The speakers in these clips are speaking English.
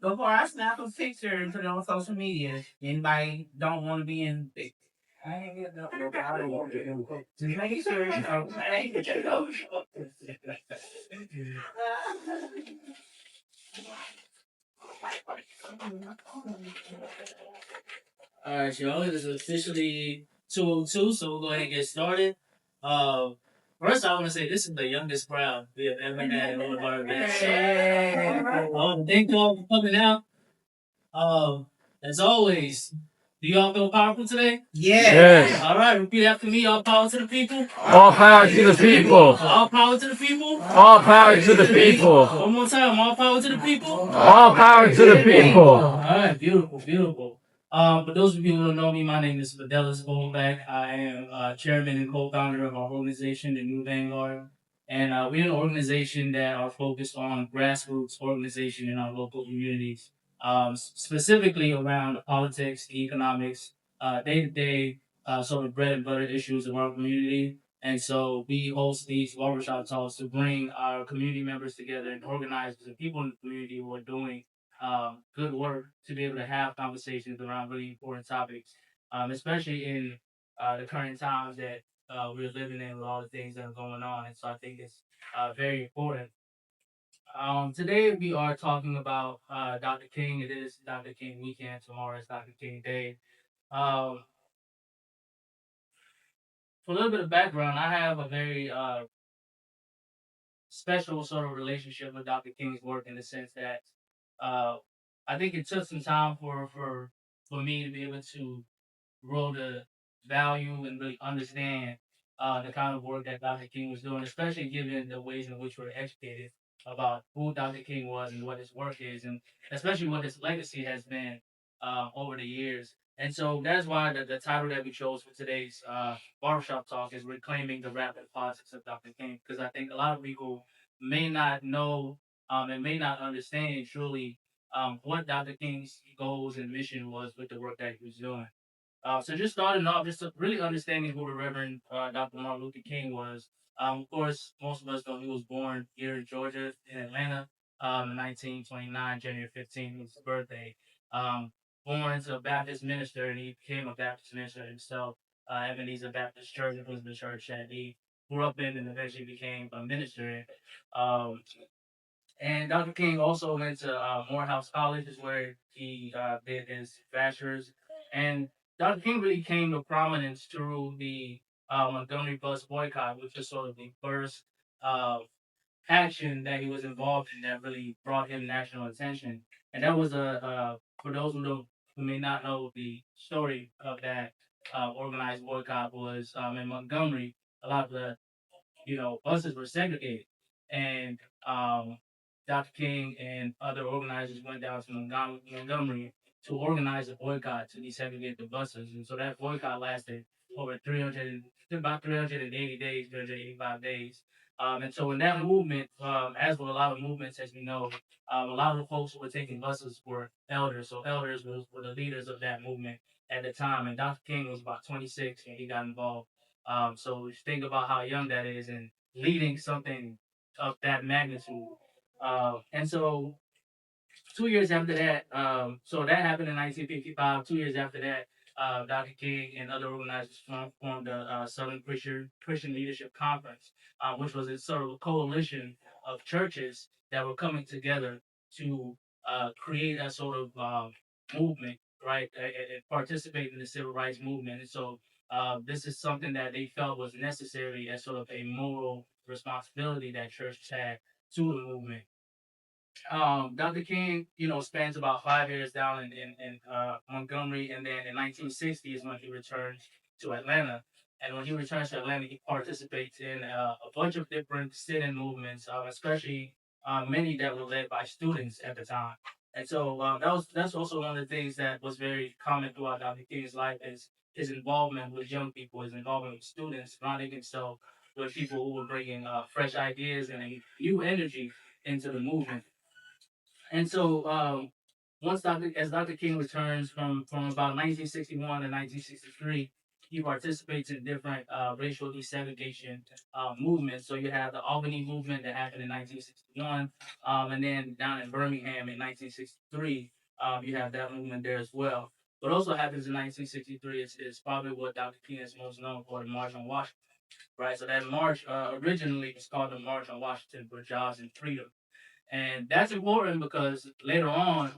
Before I snap a picture and put it on social media, anybody don't want to be in. I ain't get no. I don't want to. Just making sure. I ain't get no. All right, y'all. It is officially 2:02, so we'll go ahead and get started. Uh, First, I want to say this is the youngest crowd we have ever had in one of our events. So, I want to thank y'all for coming out. Um, as always, do y'all feel powerful today? Yes. All right, repeat after me. All power to the people. All power to the people. All power to the people. All power to the people. One more time. All power to the people. All power to the people. All right, beautiful, beautiful. For those of you who don't know me, my name is Fidelis Goldback. I am chairman and co-founder of our organization, the New Vanguard. And we're an organization that are focused on grassroots organization in our local communities, specifically around the politics, the economics, day-to-day sort of bread and butter issues of our community. And so we host these barbershop talks to bring our community members together and organizers and people in the community who are doing good work to be able to have conversations around really important topics, especially in the current times that we're living in with all the things that are going on. And so I think it's very important. Today we are talking about Dr. King. It is Dr. King weekend. Tomorrow is Dr. King Day. Um, for a little bit of background, I have a very special sort of relationship with Dr. King's work in the sense that uh, I think it took some time for me to be able to grow to value and really understand the kind of work that Dr. King was doing, especially given the ways in which we're educated about who Dr. King was and what his work is, and especially what his legacy has been over the years. And so that's why the title that we chose for today's barbershop talk is Reclaiming the Rapid Politics of Dr. King, because I think a lot of people may not know and may not understand truly what Dr. King's goals and mission was with the work that he was doing. So just starting off, just to really understanding who the Reverend Dr. Martin Luther King was. Of course, most of us know he was born here in Georgia, in Atlanta, in 1929, January 15th was his birthday. Um, Born to a Baptist minister, and he became a Baptist minister himself. Ebenezer Baptist Church was the church that he grew up in and eventually became a minister in. Um, and Dr. King also went to Morehouse College, is where he did his bachelor's. And Dr. King really came to prominence through the Montgomery bus boycott, which was sort of the first uh, action that he was involved in that really brought him national attention. And that was for those who may not know the story of that organized boycott was in Montgomery. A lot of the buses were segregated. And Dr. King and other organizers went down to Montgomery to organize a boycott to desegregate the buses. And so that boycott lasted over 380 days, 385 days. And so in that movement, as with a lot of movements, as we know, a lot of the folks who were taking buses were elders. So elders were the leaders of that movement at the time. And Dr. King was about 26 when he got involved. So just think about how young that is and leading something of that magnitude. And so 2 years after that, so that happened in 1955. 2 years after that, Dr. King and other organizers formed the Southern Christian Leadership Conference, which was a sort of a coalition of churches that were coming together to create a sort of movement, right, and participate in the civil rights movement. And so this is something that they felt was necessary as sort of a moral responsibility that churches had to the movement. Dr. King, spends about 5 years down in Montgomery, and then in 1960 is when he returns to Atlanta. And when he returns to Atlanta, he participates in a bunch of different sit-in movements, especially many that were led by students at the time. And so that's also one of the things that was very common throughout Dr. King's life is his involvement with young people, his involvement with students, surrounding himself with people who were bringing fresh ideas and a new energy into the movement. And so as Dr. King returns from about 1961 to 1963, he participates in different racial desegregation movements. So you have the Albany movement that happened in 1961, and then down in Birmingham in 1963, you have that movement there as well. What also happens in 1963 is probably what Dr. King is most known for, the March on Washington, right? So that march originally was called the March on Washington for Jobs and Freedom. And that's important because later on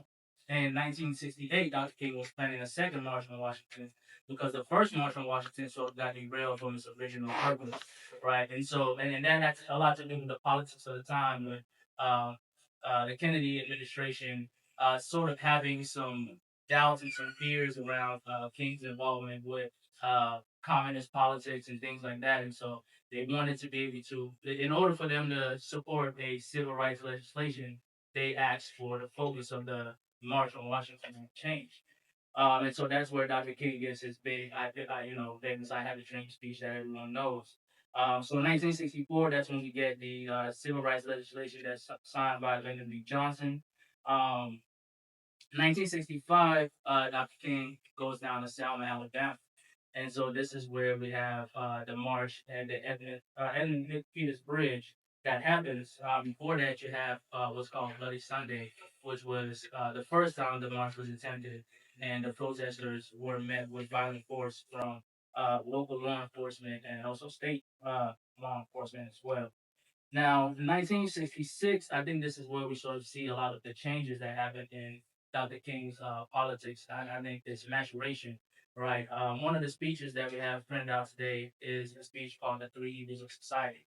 in 1968, Dr. King was planning a second march on Washington because the first march on Washington sort of got derailed from its original purpose, right? And that had a lot to do with the politics of the time with uh, the Kennedy administration sort of having some doubts and some fears around King's involvement with communist politics and things like that. And so they wanted to be able to, in order for them to support a civil rights legislation, they asked for the focus of the March on Washington to change. And so that's where Dr. King gets his big, famous "I Have a Dream" speech that everyone knows. So in 1964, that's when we get the civil rights legislation that's signed by Lyndon B. Johnson. Um, 1965, Dr. King goes down to Selma, Alabama. And so this is where we have the march and the Edmund Peters Bridge that happens. Before that, you have what's called Bloody Sunday, which was the first time the march was attempted, and the protesters were met with violent force from local law enforcement and also state law enforcement as well. Now, in 1966, I think this is where we sort of see a lot of the changes that happened in Dr. King's politics. I think this maturation, right? One of the speeches that we have printed out today is a speech called "The Three Evils of Society."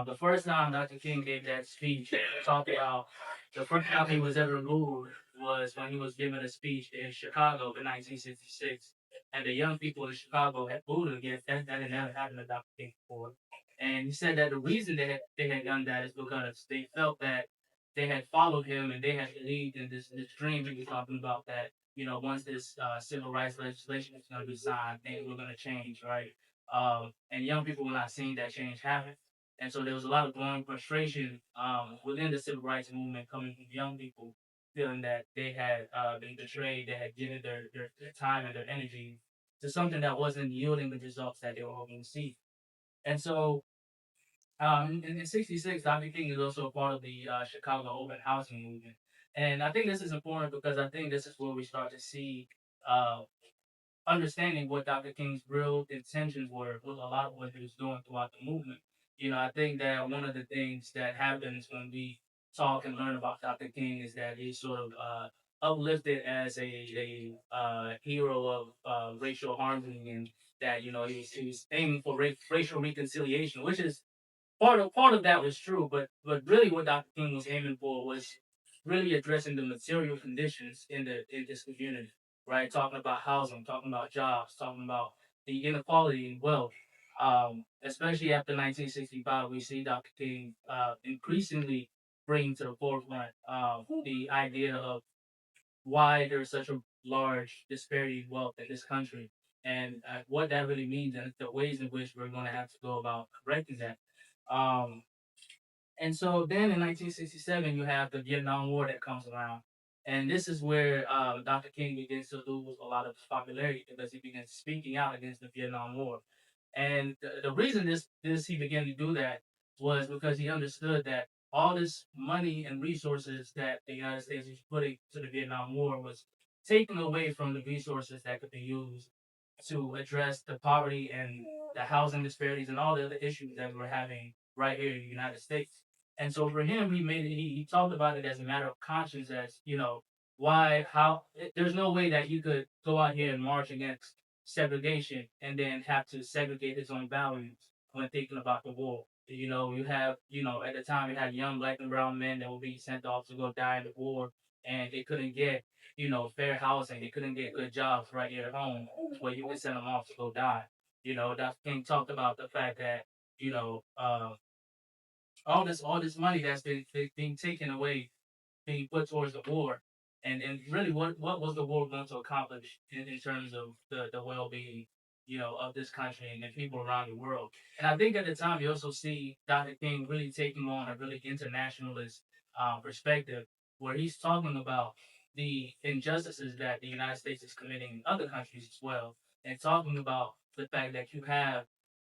The first time Dr. King gave that speech, he talked about the first time he was ever moved was when he was giving a speech in Chicago in 1966. And the young people in Chicago had booed him against that. That had never happened to Dr. King before. And he said that the reason they had done that is because they felt that they had followed him and they had believed in this dream he was talking about that, once this civil rights legislation is going to be signed, things were going to change, right? And young people were not seeing that change happen. And so there was a lot of growing frustration within the civil rights movement coming from young people feeling that they had been betrayed, they had given their time and their energy to something that wasn't yielding the results that they were hoping to see. And so in '66, Dr. King is also a part of the Chicago open housing movement. And I think this is important because I think this is where we start to see uh, understanding what Dr. King's real intentions were with a lot of what he was doing throughout the movement. I think that one of the things that happens when we talk and learn about Dr. King is that he's sort of uplifted as a hero of racial harmony, and that he's aiming for racial reconciliation, which is part of that was true, but really what Dr. King was aiming for was really addressing the material conditions in this community, right? Talking about housing, talking about jobs, talking about the inequality in wealth. Especially after 1965, we see Dr. King increasingly bring to the forefront the idea of why there's such a large disparity in wealth in this country, and what that really means, and the ways in which we're going to have to go about correcting that. Um, and so then in 1967, you have the Vietnam War that comes around. And this is where Dr. King begins to lose a lot of his popularity because he begins speaking out against the Vietnam War. And the reason this he began to do that was because he understood that all this money and resources that the United States was putting to the Vietnam War was taken away from the resources that could be used to address the poverty and the housing disparities and all the other issues that we're having right here in the United States. And so for him, he talked about it as a matter of conscience, as there's no way that you could go out here and march against segregation and then have to segregate his own values when thinking about the war. You have, at the time you had young black and brown men that were being sent off to go die in the war, and they couldn't get, fair housing. They couldn't get good jobs right here at home where you could send them off to go die. Dr. King talked about the fact that, you know, uh, all this money that's being taken away, being put towards the war, and really what was the war going to accomplish in terms of the well-being, of this country and people around the world. And I think at the time you also see Dr. King really taking on a really internationalist perspective, where he's talking about the injustices that the United States is committing in other countries as well, and talking about the fact that you have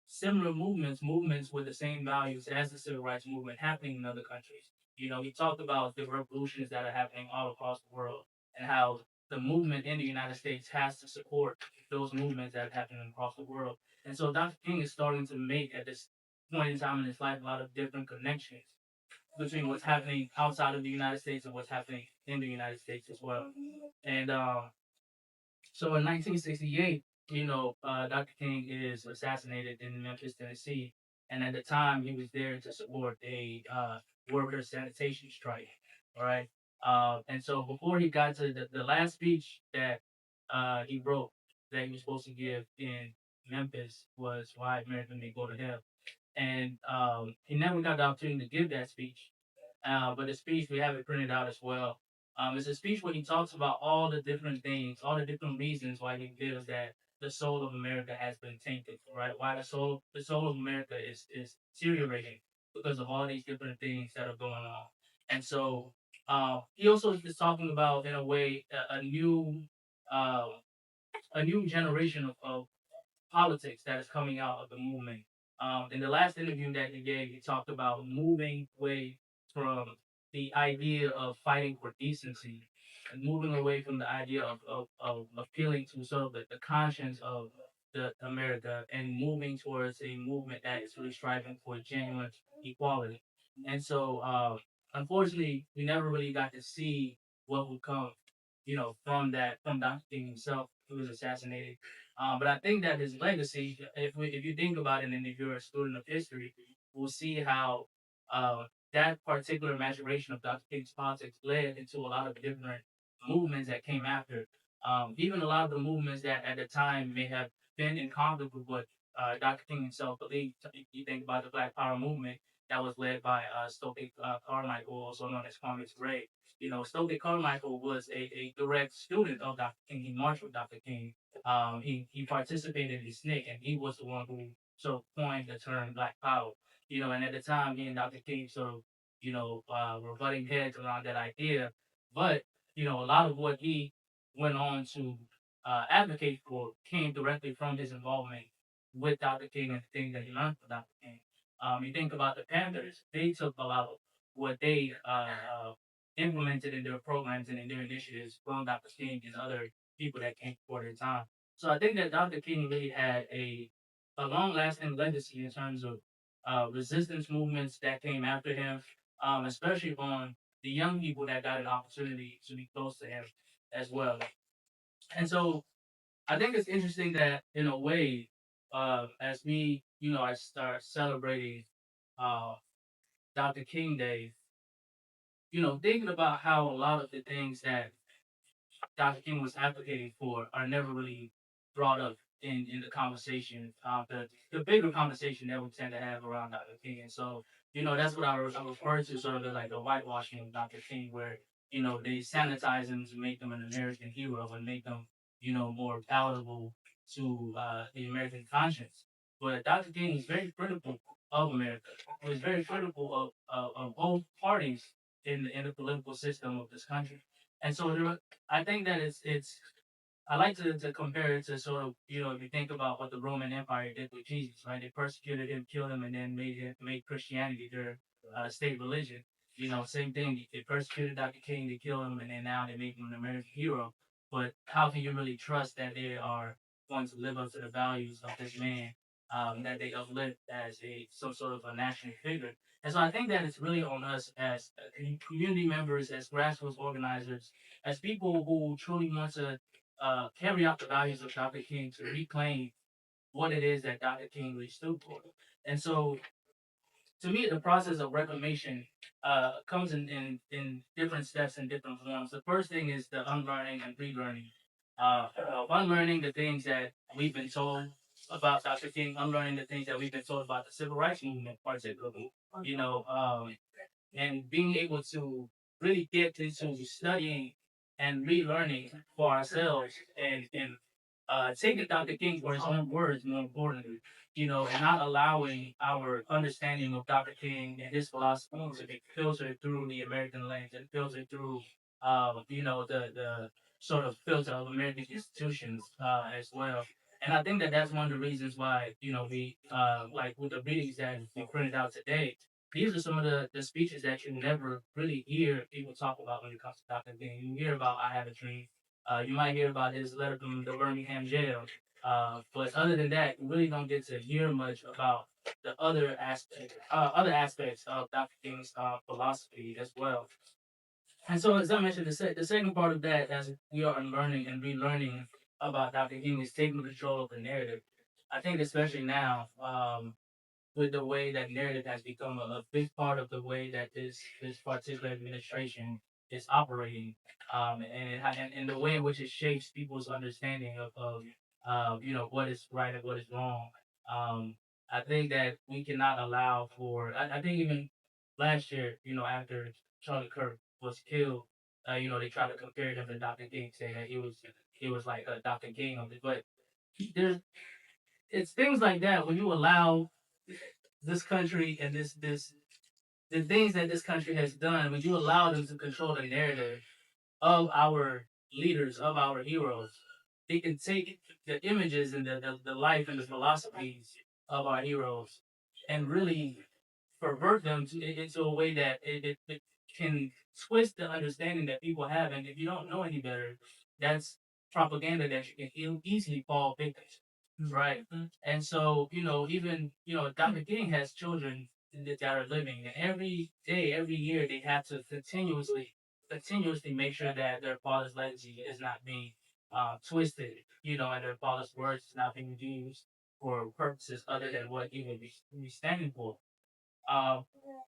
similar movements with the same values as the civil rights movement happening in other countries. He talked about the revolutions that are happening all across the world and how the movement in the United States has to support those movements that are happening across the world. And so Dr. King is starting to make at this point in time in his life a lot of different connections between what's happening outside of the United States and what's happening in the United States as well. And so in 1968, Dr. King is assassinated in Memphis, Tennessee, and at the time he was there to support a worker sanitation strike. All right, and so before he got to the last speech that he wrote that he was supposed to give in Memphis was "Why America May Go to Hell," and he never got the opportunity to give that speech. But the speech we have it printed out as well. It's a speech where he talks about all the different things, all the different reasons why he feels that the soul of America has been tainted, right? Why the soul of America is deteriorating because of all these different things that are going on. And so he also is talking about in a way uh, a new generation of politics that is coming out of the movement. In the last interview that he gave, he talked about moving away from the idea of fighting for decency and moving away from the idea of appealing to sort of the conscience of the America and moving towards a movement that is really striving for genuine equality. And so, unfortunately, we never really got to see what would come, from Dr. King himself, who was assassinated. But I think that his legacy, if you think about it, and if you're a student of history, we'll see how uh, that particular maturation of Dr. King's politics led into a lot of different movements that came after. Even a lot of the movements that at the time may have been in conflict with what Dr. King himself believed. If you think about the Black Power movement that was led by Stokely Carmichael, also known as Kwame Ture. Stokely Carmichael was a direct student of Dr. King. He marched with Dr. King. He participated in SNCC, and he was the one who sort of coined the term Black Power. And at the time, he and Dr. King sort of, were butting heads around that idea. But a lot of what he went on to advocate for came directly from his involvement with Dr. King and the things that he learned from Dr. King. You think about the Panthers; they took a lot of what they implemented in their programs and in their initiatives from Dr. King and other people that came before their time. So I think that Dr. King really had a long lasting legacy in terms of resistance movements that came after him, especially on the young people that got an opportunity to be close to him as well. And so I think it's interesting that in a way, as we, I start celebrating uh, Dr. King Day, thinking about how a lot of the things that Dr. King was advocating for are never really brought up in the conversation, the bigger conversation that we tend to have around Dr. King. And so, that's what I refer to sort of like the whitewashing of Dr. King, where, they sanitize him to make him an American hero and make him, more palatable to the American conscience. But Dr. King is very critical of America. He was very critical of both parties in the political system of this country. And so I think that it's I like to compare it to sort of, if you think about what the Roman Empire did with Jesus, right? They persecuted him, killed him, and then made Christianity their state religion. Same thing. They persecuted Dr. King, they killed him, and then now they make him an American hero. But how can you really trust that they are going to live up to the values of this man that they uplift as some sort of a national figure? And so I think that it's really on us as community members, as grassroots organizers, as people who truly want to carry out the values of Dr. King to reclaim what it is that Dr. King really stood for. And so, to me, the process of reclamation comes in different steps and different forms. The first thing is the unlearning and relearning. Unlearning the things that we've been told about Dr. King, unlearning the things that we've been told about the civil rights movement, particularly. And being able to really get into studying and relearning for ourselves and taking Dr. King for his own words, more importantly, and not allowing our understanding of Dr. King and his philosophy to be filtered through the American lens and filtered through, the sort of filter of American institutions as well. And I think that that's one of the reasons why, we, like with the readings that we printed out today, these are some of the speeches that you never really hear people talk about when it comes to Dr. King. You hear about I Have a Dream. You might hear about his letter from the Birmingham jail. But other than that, you really don't get to hear much about the other aspects of Dr. King's philosophy as well. And so, as I mentioned, the second part of that, as we are learning and relearning about Dr. King, is taking control of the narrative. I think, especially now, with the way that narrative has become a big part of the way that this particular administration is operating, and the way in which it shapes people's understanding of what is right and what is wrong. Um, I think that we cannot allow for. I think even last year, after Charlie Kirk was killed, they tried to compare him to Dr. King, saying that he was like a Dr. King of it, but there's it's things like that when you allow this country and this the things that this country has done, when you allow them to control the narrative of our leaders, of our heroes, they can take the images and the life and the philosophies of our heroes and really pervert them into a way that it can twist the understanding that people have. And if you don't know any better, that's propaganda that you can easily fall victim to, right? And so, even, Dr. King has children that are living, and every day, every year, they have to continuously make sure that their father's legacy is not being twisted, and their father's words is not being used for purposes other than what he would be standing for. Uh,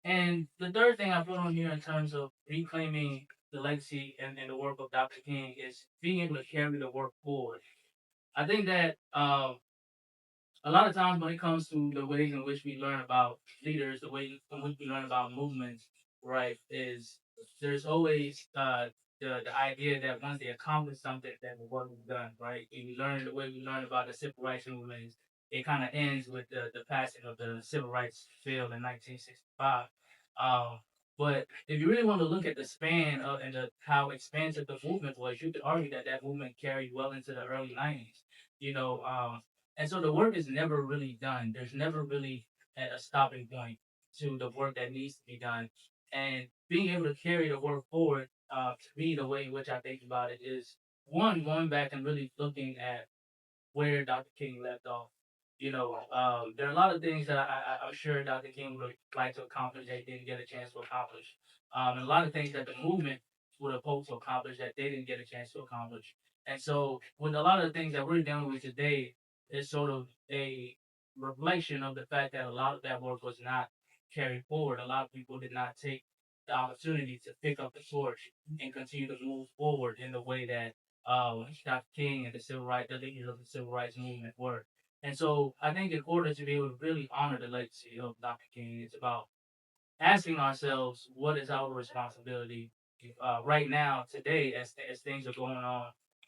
and the third thing I put on here in terms of reclaiming the legacy and the work of Dr. King is being able to carry the work forward. I think that a lot of times when it comes to the ways in which we learn about leaders, the way in which we learn about movements, right, is there's always the idea that once they accomplish something, that the work is done, right? And we learn the way we learn about the civil rights movement. It kind of ends with the passing of the civil rights bill in 1965. Um, but if you really want to look at the span of and how expansive the movement was, you could argue that that movement carried well into the early 90s. You know, and so the work is never really done. There's never really a stopping point to the work that needs to be done. And being able to carry the work forward, to me, the way in which I think about it is one, going back and really looking at where Dr. King left off. There are a lot of things that I'm sure Dr. King would like to accomplish that he didn't get a chance to accomplish. And a lot of things that the movement would have hoped to accomplish that they didn't get a chance to accomplish. And so, with a lot of the things that we're dealing with today, it's sort of a reflection of the fact that a lot of that work was not carried forward. A lot of people did not take the opportunity to pick up the torch and continue to move forward in the way that Dr. King and the leaders of the civil rights movement were. And so I think in order to be able to really honor the legacy of Dr. King, it's about asking ourselves what is our responsibility right now, today, as things are going on.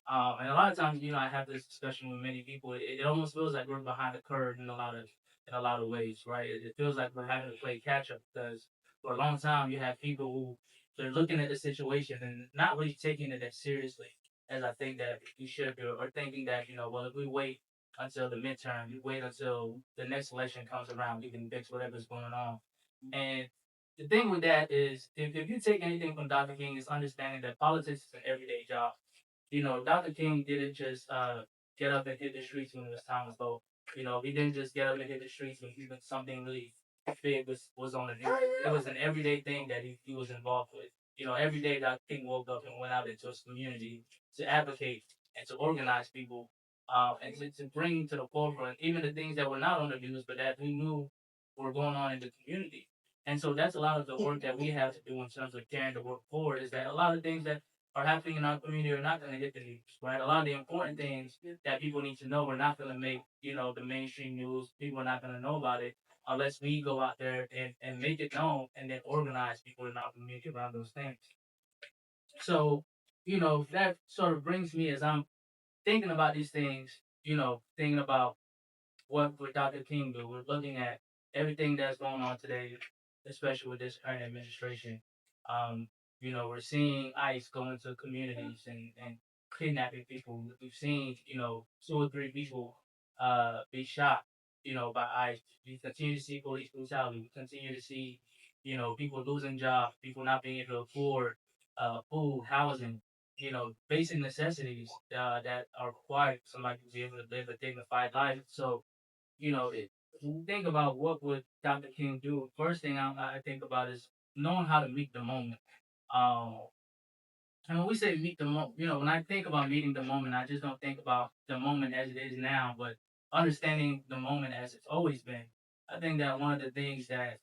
And a lot of times, I have this discussion with many people. It almost feels like we're behind the curve in a lot of ways, right? It feels like we're having to play catch up because for a long time you have people who they're looking at the situation and not really taking it as seriously as I think that we should do, or thinking that well, if we wait until the midterm, we wait until the next election comes around, we can fix whatever's going on. And the thing with that is, if you take anything from Dr. King, is understanding that politics is an everyday job. Dr. King didn't just get up and hit the streets when it was time to vote. He didn't just get up and hit the streets when even something really big was on the news. It was an everyday thing that he was involved with. Every day Dr. King woke up and went out into his community to advocate and to organize people, and to bring to the forefront even the things that were not on the news, but that we knew were going on in the community. And so that's a lot of the work that we have to do in terms of carrying the work forward. Is that a lot of things that are happening in our community are not going to hit the news, right? A lot of the important things that people need to know are not going to make, the mainstream news. People are not going to know about it unless we go out there and make it known and then organize people in our community around those things. So, that sort of brings me as I'm thinking about these things, thinking about what Dr. King do. We're looking at everything that's going on today, especially with this current administration. Um, we're seeing ICE go into communities and kidnapping people. We've seen, 2 or 3 people be shot, by ICE. We continue to see police brutality. We continue to see, people losing jobs, people not being able to afford food, housing, basic necessities that are required for somebody to be able to live a dignified life. So, when you think about what would Dr. King do, first thing I think about is knowing how to meet the moment. Um, and when we say meet the moment, when I think about meeting the moment, I just don't think about the moment as it is now, but understanding the moment as it's always been. I think that one of the things that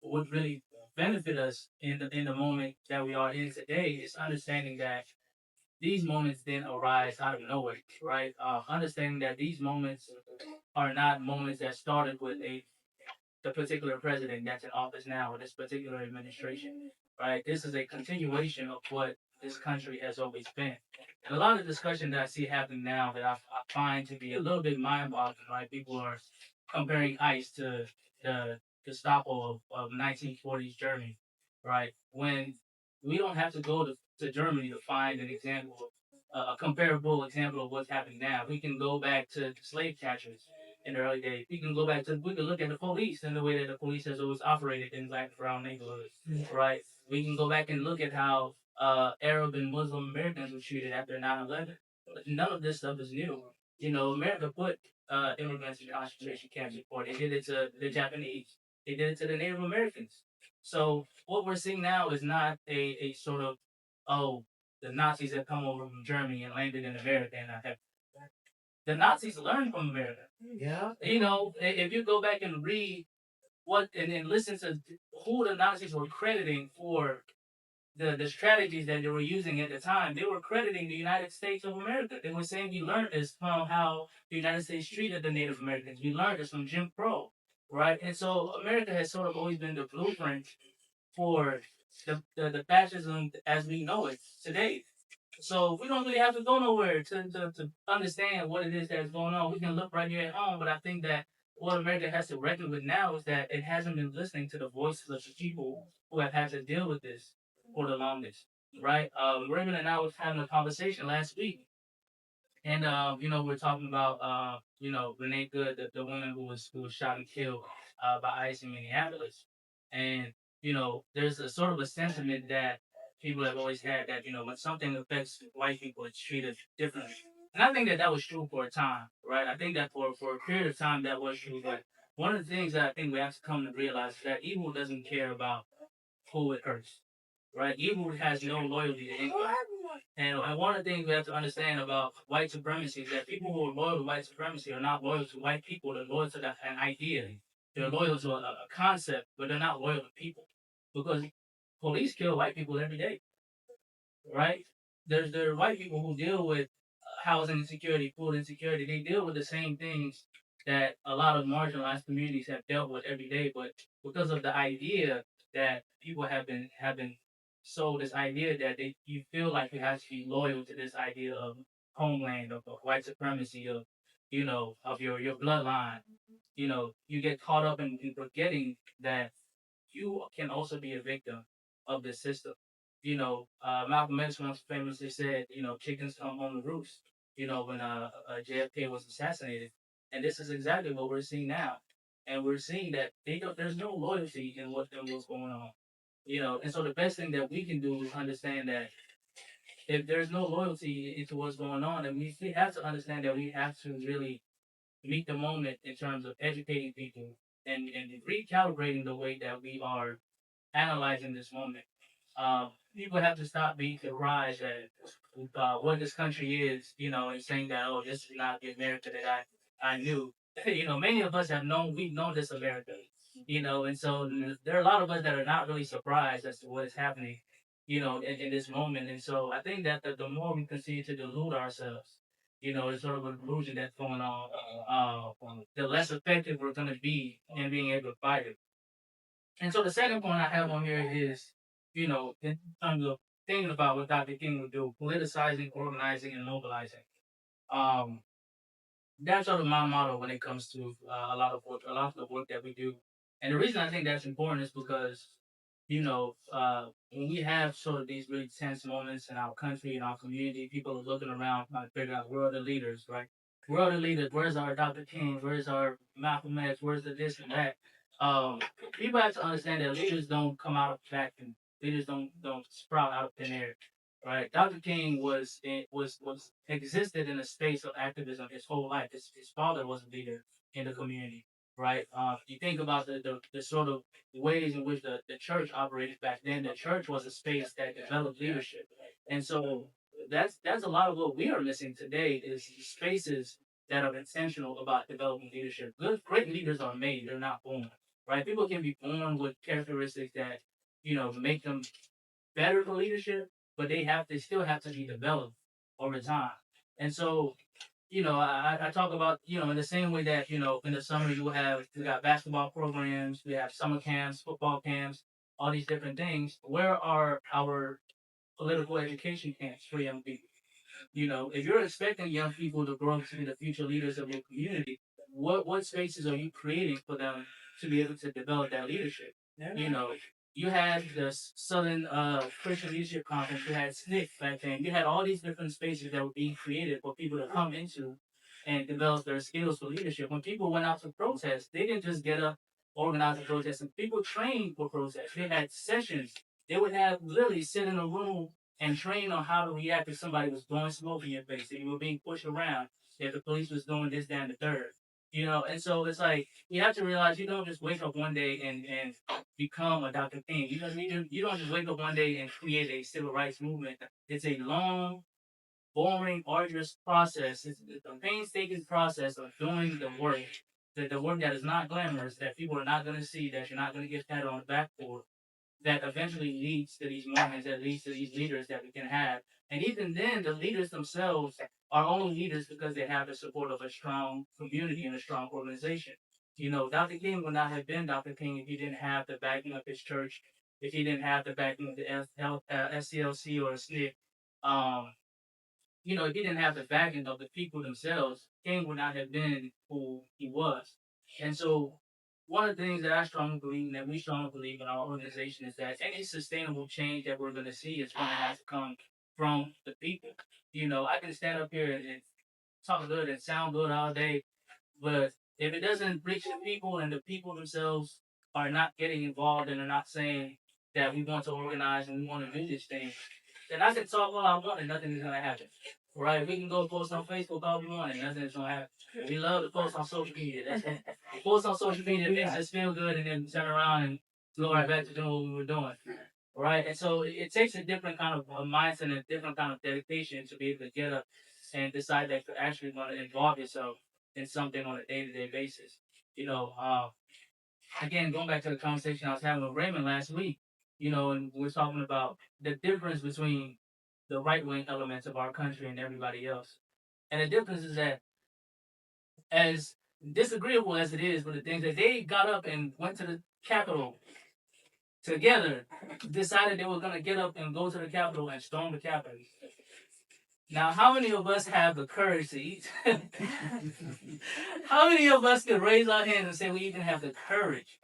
would really benefit us in the moment that we are in today is understanding that these moments didn't arise out of nowhere, right? Understanding that these moments are not moments that started with the particular president that's in office now or this particular administration, right? This is a continuation of what this country has always been. And a lot of discussion that I see happening now that I find to be a little bit mind-boggling, right? People are comparing ICE to the Gestapo of 1940s Germany, right? When we don't have to go to Germany to find an example, a comparable example of what's happening now. We can go back to slave catchers in the early days. We can look at the police and the way that the police has always operated in black and brown neighborhoods, right? We can go back and look at how Arab and Muslim Americans were treated after 9/11. None of this stuff is new. America put immigrants in concentration camps before. They did it to the Japanese. They did it to the Native Americans. So what we're seeing now is not a sort of, oh, the Nazis have come over from Germany and landed in America and have the Nazis learned from America. Yeah. If you go back and read what and then listen to who the Nazis were crediting for the strategies that they were using at the time, they were crediting the United States of America. They were saying we learned this from how the United States treated the Native Americans. We learned this from Jim Crow, right? And so America has sort of always been the blueprint for the fascism as we know it today. So we don't really have to go nowhere to understand what it is that's going on. We can look right here at home, but I think that what America has to reckon with now is that it hasn't been listening to the voices of the people who have had to deal with this for the longest, right? Raymond and I was having a conversation last week, and we're talking about Renee Good, the woman who was shot and killed by ICE in Minneapolis, and there's a sort of a sentiment that people have always had that when something affects white people, it's treated differently. And I think that that was true for a time, right? I think that for a period of time that was true, but one of the things that I think we have to come to realize is that evil doesn't care about who it hurts, right? Evil has no loyalty to anyone. And one of the things we have to understand about white supremacy is that people who are loyal to white supremacy are not loyal to white people. They're loyal to an idea. They're loyal to a concept, but they're not loyal to people. Because police kill white people every day, right? There are white people who deal with housing insecurity, food insecurity. They deal with the same things that a lot of marginalized communities have dealt with every day. But because of the idea that people have been sold this idea that you feel like you have to be loyal to this idea of homeland, of white supremacy, of your bloodline. You get caught up in forgetting that you can also be a victim of the system. Malcolm X once famously said, chickens come home to roost, when JFK was assassinated. And this is exactly what we're seeing now. And we're seeing that there's no loyalty in what's going on. And so the best thing that we can do is understand that if there's no loyalty into what's going on, then we have to understand that we have to really meet the moment in terms of educating people and recalibrating the way that we are analyzing this moment. People have to stop being surprised at what this country is, and saying that, oh, this is not the America that I knew. Many of us we've known this America, and so there are a lot of us that are not really surprised as to what is happening, in this moment. And so I think that the more we continue to delude ourselves, it's sort of an illusion that's going on, the less effective we're going to be in being able to fight it. And so the second point I have on here is, in terms of thinking about what Dr. King would do, politicizing, organizing, and mobilizing. Um, that's sort of my motto when it comes to a lot of the work that we do. And the reason I think that's important is because, when we have sort of these really tense moments in our country, in our community, people are looking around trying to figure out where are the leaders, right? where are the leaders? Where's our Dr. King? Where's our Malcolm X? Where's the this and that? Um, People have to understand that leaders don't come out of a vacuum. Leaders don't sprout out of thin air, right? Dr. King was existed in a space of activism his whole life. His father was a leader in the community, right? You think about the sort of ways in which the church operated back then. The church was a space that developed leadership, and so that's a lot of what we are missing today is spaces that are intentional about developing leadership. Good, great leaders are made; they're not born. Right? People can be born with characteristics that make them better for leadership, but they still have to be developed over time. And so I talk about, in the same way that, in the summer we got basketball programs, we have summer camps, football camps, all these different things. Where are our political education camps for young people? If you're expecting young people to grow up to be the future leaders of your community, what spaces are you creating for them to be able to develop that leadership? Yeah. You had the Southern Christian Leadership Conference, you had SNCC back then, you had all these different spaces that were being created for people to come into and develop their skills for leadership. When people went out to protest, they didn't just get up, organize a protest, and people trained for protests. They had sessions. They would have literally sit in a room and train on how to react if somebody was blowing smoke in your face, if you were being pushed around, if the police was doing this, that, and the third. And so it's like you have to realize you don't just wake up one day and become a Dr. King. You don't just wake up one day and create a civil rights movement. It's a long, boring, arduous process. It's a painstaking process of doing the work. The work that is not glamorous, that people are not going to see, that you're not going to get patted on the back for, that eventually leads to these moments, that leads to these leaders that we can have. And even then, the leaders themselves are only leaders because they have the support of a strong community and a strong organization. Dr. King would not have been Dr. King if he didn't have the backing of his church, if he didn't have the backing of the SCLC or SNCC. Um, if he didn't have the backing of the people themselves, King would not have been who he was. And so, one of the things that I strongly believe, and that we strongly believe in our organization, is that any sustainable change that we're going to see is going to have to come from the people. I can stand up here and talk good and sound good all day, but if it doesn't reach the people and the people themselves are not getting involved and are not saying that we want to organize and we want to do this thing, then I can talk all I want and nothing is gonna happen. Right? We can go post on Facebook all we want and nothing is gonna happen. We love to post on social media. That's it. Post on social media makes us feel good and then turn around and go right back to doing what we were doing. Right? And so it takes a different kind of a mindset and a different kind of dedication to be able to get up and decide that you're actually going to involve yourself in something on a day-to-day basis. Again, going back to the conversation I was having with Raymond last week, and we're talking about the difference between the right wing elements of our country and everybody else. And the difference is that, as disagreeable as it is with the things that they got up and went to the Capitol together, decided they were going to get up and go to the Capitol and storm the Capitol. Now, how many of us have the courage to eat? How many of us can raise our hands and say we even have the courage?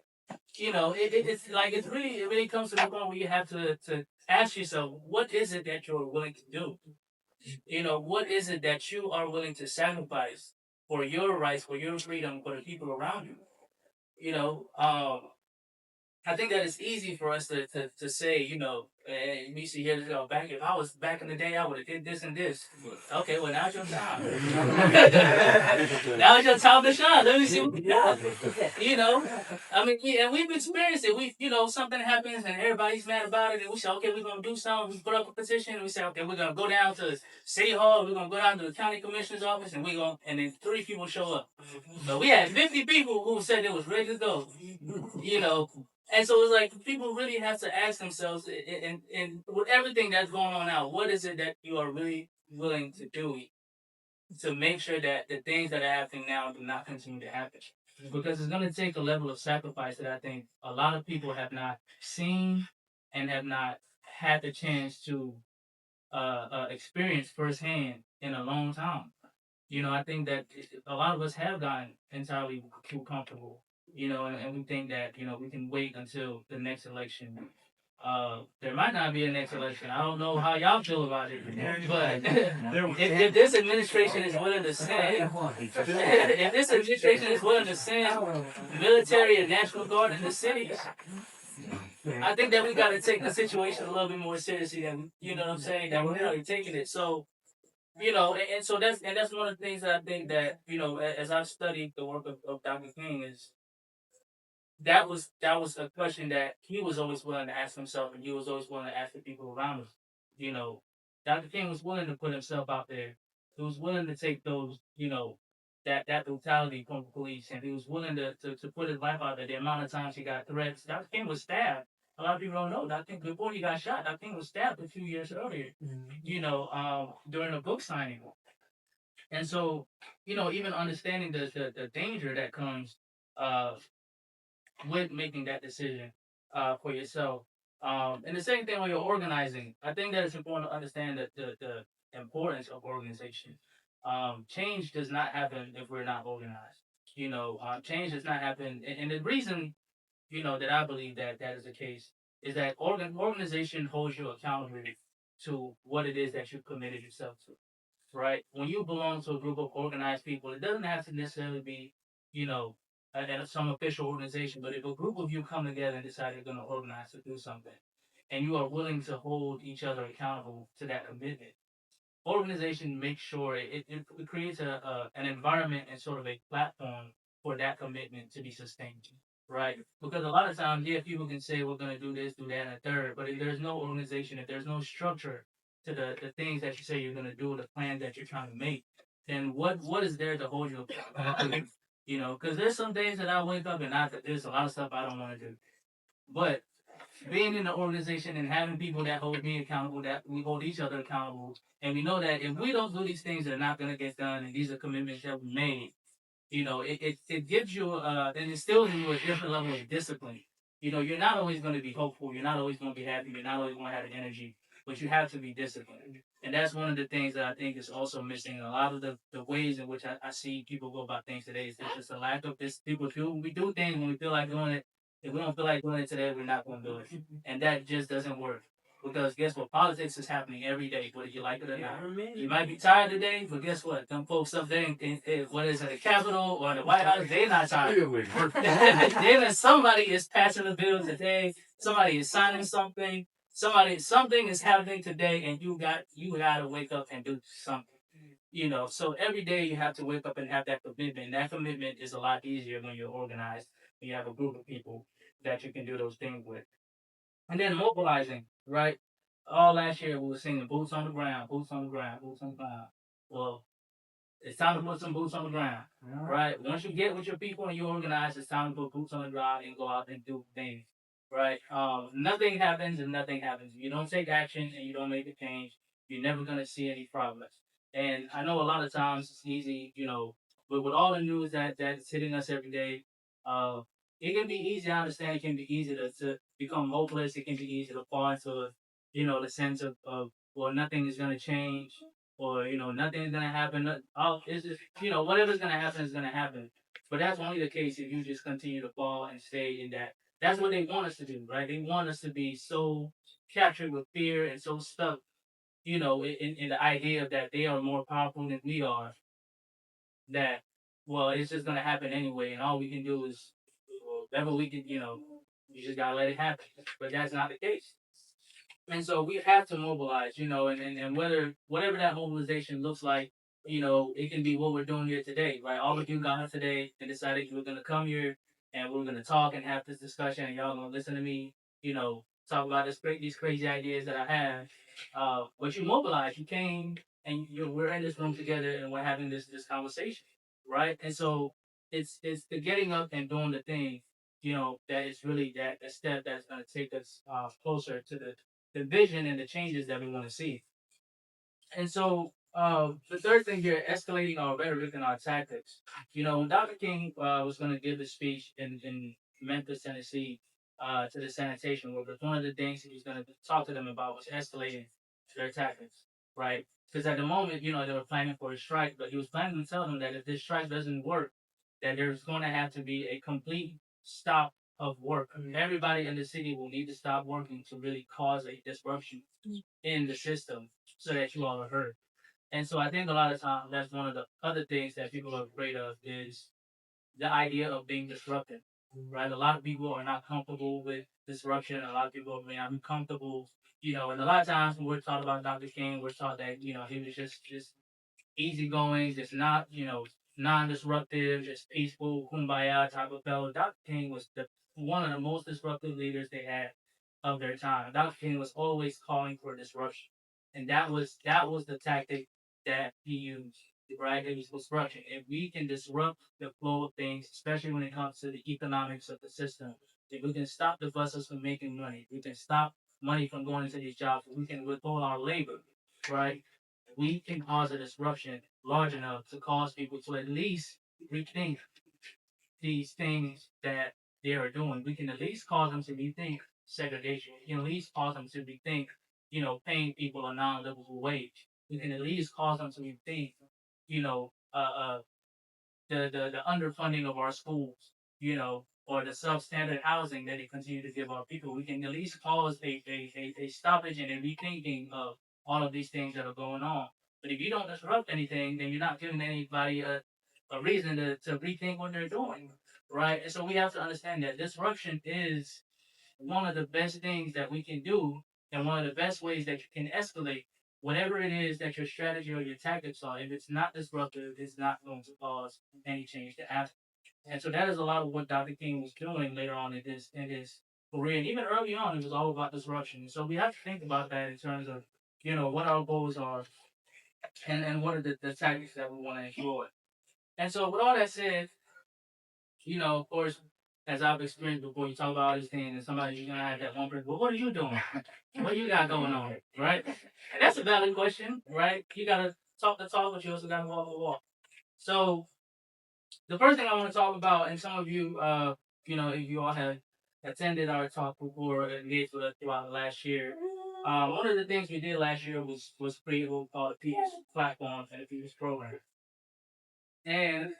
It's like it really comes to the point where you have to ask yourself, what is it that you're willing to do? What is it that you are willing to sacrifice for your rights, for your freedom, for the people around you? You know, um, I think that it's easy for us to say, we see here, back if I was back in the day, I would have did this and this. Okay, well now's your time. Now's your time to shine. Let me see what you got. I mean, and we've experienced it. Something happens and everybody's mad about it, and we say, okay, we're gonna do something. We put up a petition, and we say, okay, we're gonna go down to City Hall. We're gonna go down to the county commissioner's office, and and then 3 people show up. But we had 50 people who said they was ready to go. You know, and so it's like people really have to ask themselves, and with everything that's going on now, what is it that you are really willing to do to make sure that the things that are happening now do not continue to happen? Because it's going to take a level of sacrifice that I think a lot of people have not seen and have not had the chance to experience firsthand in a long time. I think that a lot of us have gotten entirely too comfortable, and we think that, we can wait until the next election there might not be a next election. I don't know how y'all feel about it, but if this administration is willing to send, if this administration is willing to send military and National Guard in the cities, I think that we got to take the situation a little bit more seriously than you know what I'm saying. That we're really taking it. So and so that's one of the things that I think that as I've studied the work of Dr. King is that was a question that he was always willing to ask himself, and he was always willing to ask the people around him. You know, Dr. King was willing to put himself out there. He was willing to take those, that brutality from the police, and he was willing to put his life out there. The amount of times he got threats. Dr. King was stabbed. A lot of people don't know. Dr. King, before he got shot, Dr. King was stabbed a few years earlier. During a book signing, and so even understanding the danger that comes. Uh, with making that decision for yourself. And the same thing when you're organizing. I think that it's important to understand that the importance of organization. Change does not happen if we're not organized. Change does not happen, and the reason that I believe that that is the case is that organization holds you accountable to what it is that you committed yourself to, right? When you belong to a group of organized people, it doesn't have to necessarily be, you know, some official organization, but if a group of you come together and decide you're going to organize to do something, and you are willing to hold each other accountable to that commitment, organization makes sure it creates an environment and sort of a platform for that commitment to be sustained, right? Because a lot of times, yeah, people can say we're going to do this, do that, and a third, but if there's no organization, if there's no structure to the things that you say you're going to do, the plan that you're trying to make, then what is there to hold you accountable? Because there's some days that I wake up and there's a lot of stuff I don't want to do, but being in the organization and having people that hold me accountable, that we hold each other accountable, and we know that if we don't do these things, they're not going to get done, and these are commitments that we made. It gives you and instills in you a different level of discipline. You're not always going to be hopeful. You're not always going to be happy. You're not always going to have the energy, but you have to be disciplined. And that's one of the things that I think is also missing. A lot of the ways in which I see people go about things today is there's just a lack of this. People feel we do things when we feel like doing it. If we don't feel like doing it today, we're not going to do it. And that just doesn't work. Because guess what? Politics is happening every day, whether you like it or not. You might be tired today, but guess what? Them folks up there, whether it's at the Capitol or the White House, they're not tired. Somebody is passing the bill today. Somebody is signing something. Something is happening today, and you got to wake up and do something. So every day you have to wake up and have that commitment. And that commitment is a lot easier when you're organized. When you have a group of people that you can do those things with. And then mobilizing, right? All last year we were singing boots on the ground, boots on the ground, boots on the ground. Well, it's time to put some boots on the ground, right? Once you get with your people and you organize, it's time to put boots on the ground and go out and do things, right? Nothing happens and nothing happens. If you don't take action and you don't make a change, you're never gonna see any progress. And I know a lot of times it's easy, but with all the news that's hitting us every day, uh, it can be easy. I understand it can be easy to become hopeless. It can be easy to fall into, the sense of well, nothing is gonna change or nothing's gonna happen. It's just whatever's gonna happen is gonna happen. But that's only the case if you just continue to fall and stay in that. That's what they want us to do, right? They want us to be so captured with fear and so stuck, in the idea that they are more powerful than we are. That well, it's just gonna happen anyway, and all we can do is whatever we can, you just gotta let it happen. But that's not the case. And so we have to mobilize, and whatever that mobilization looks like, it can be what we're doing here today, right? All of you got here today and decided you were gonna come here and we're gonna talk and have this discussion and y'all gonna listen to me, talk about these crazy ideas that I have. But you mobilized, you came and we're in this room together and we're having this conversation, right? And so it's the getting up and doing the thing, that is really that step that's gonna take us closer to the vision and the changes that we want to see. And so the third thing here, escalating our rhetoric and our tactics. When Dr. King was going to give the speech in Memphis, Tennessee, to the sanitation workers, one of the things he was going to talk to them about was escalating their tactics, right? Because at the moment, they were planning for a strike, but he was planning to tell them that if this strike doesn't work, that there's going to have to be a complete stop of work. I mean, everybody in the city will need to stop working to really cause a disruption in the system so that you all are heard. And so I think a lot of times that's one of the other things that people are afraid of is the idea of being disrupted, right? A lot of people are not comfortable with disruption. A lot of people are not comfortable, and a lot of times when we're taught about Dr. King, we're taught that, he was just easygoing, just not, non-disruptive, just peaceful, kumbaya type of fellow. Dr. King was one of the most disruptive leaders they had of their time. Dr. King was always calling for disruption, and that was the tactic that he used. Right, it was disruption. If we can disrupt the flow of things, especially when it comes to the economics of the system, if we can stop the buses from making money, if we can stop money from going into these jobs, if we can withhold our labor, right? We can cause a disruption large enough to cause people to at least rethink these things that they are doing. We can at least cause them to rethink segregation. We can at least cause them to rethink, paying people a non-livable wage. We can at least cause them to rethink, you know, uh, uh, the underfunding of our schools, or the substandard housing that they continue to give our people. We can at least cause a stoppage and a rethinking of all of these things that are going on. But if you don't disrupt anything, then you're not giving anybody a reason to rethink what they're doing, right? And so we have to understand that disruption is one of the best things that we can do, and one of the best ways that you can escalate whatever it is that your strategy or your tactics are. If it's not disruptive, it's not going to cause any change to happen. And so that is a lot of what Dr. King was doing later on in his career, and even early on, it was all about disruption. And so we have to think about that in terms of what our goals are, and what are the tactics that we want to employ. And so with all that said, of course, as I've experienced before, you talk about all these things, and somebody's gonna have that one person. Well, what are you doing? What you got going on, right? And that's a valid question, right? You gotta talk the talk, but you also gotta walk the walk. So the first thing I want to talk about, and some of you, if you all have attended our talk before, engaged with us throughout last year, one of the things we did last year was create what we call the People's Platform and the People's Program. And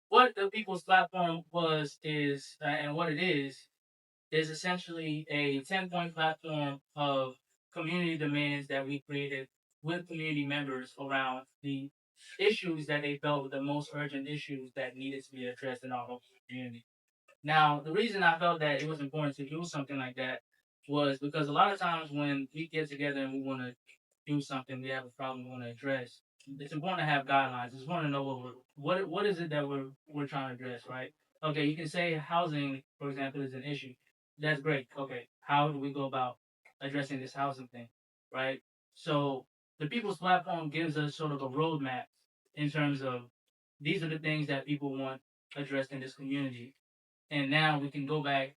what the People's Platform was is, and what it is essentially a 10-point platform of community demands that we created with community members around the issues that they felt were the most urgent issues that needed to be addressed in our local community. Now, the reason I felt that it was important to do something like that was because a lot of times when we get together and we want to do something, we have a problem we want to address. It's important to have guidelines. It's important to know what is it that we're trying to address, right? Okay, you can say housing, for example, is an issue. That's great. Okay, how do we go about addressing this housing thing, right? So the People's Platform gives us sort of a roadmap in terms of these are the things that people want addressed in this community, and now we can go back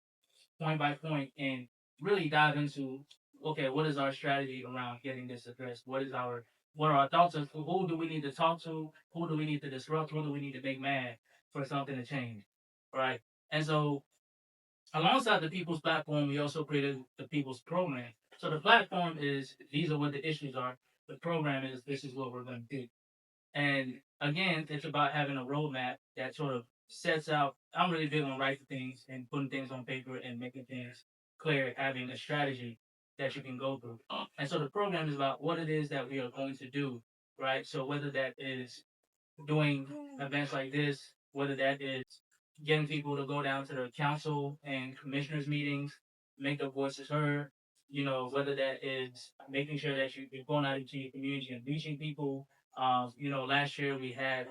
point by point and really dive into, okay, what is our strategy around getting this addressed? What are our thoughts of who do we need to talk to? Who do we need to disrupt? Who do we need to make mad for something to change? Right. And so alongside the People's Platform, we also created the People's Program. So the platform is these are what the issues are. The program is this is what we're going to do. And again, it's about having a roadmap that sort of sets out. I'm really big on writing things and putting things on paper and making things clear, having a strategy that you can go through. And so the program is about what it is that we are going to do, right? So whether that is doing events like this, whether that is getting people to go down to the council and commissioners meetings, make their voices heard, whether that is making sure that you're going out into your community and reaching people. Last year we had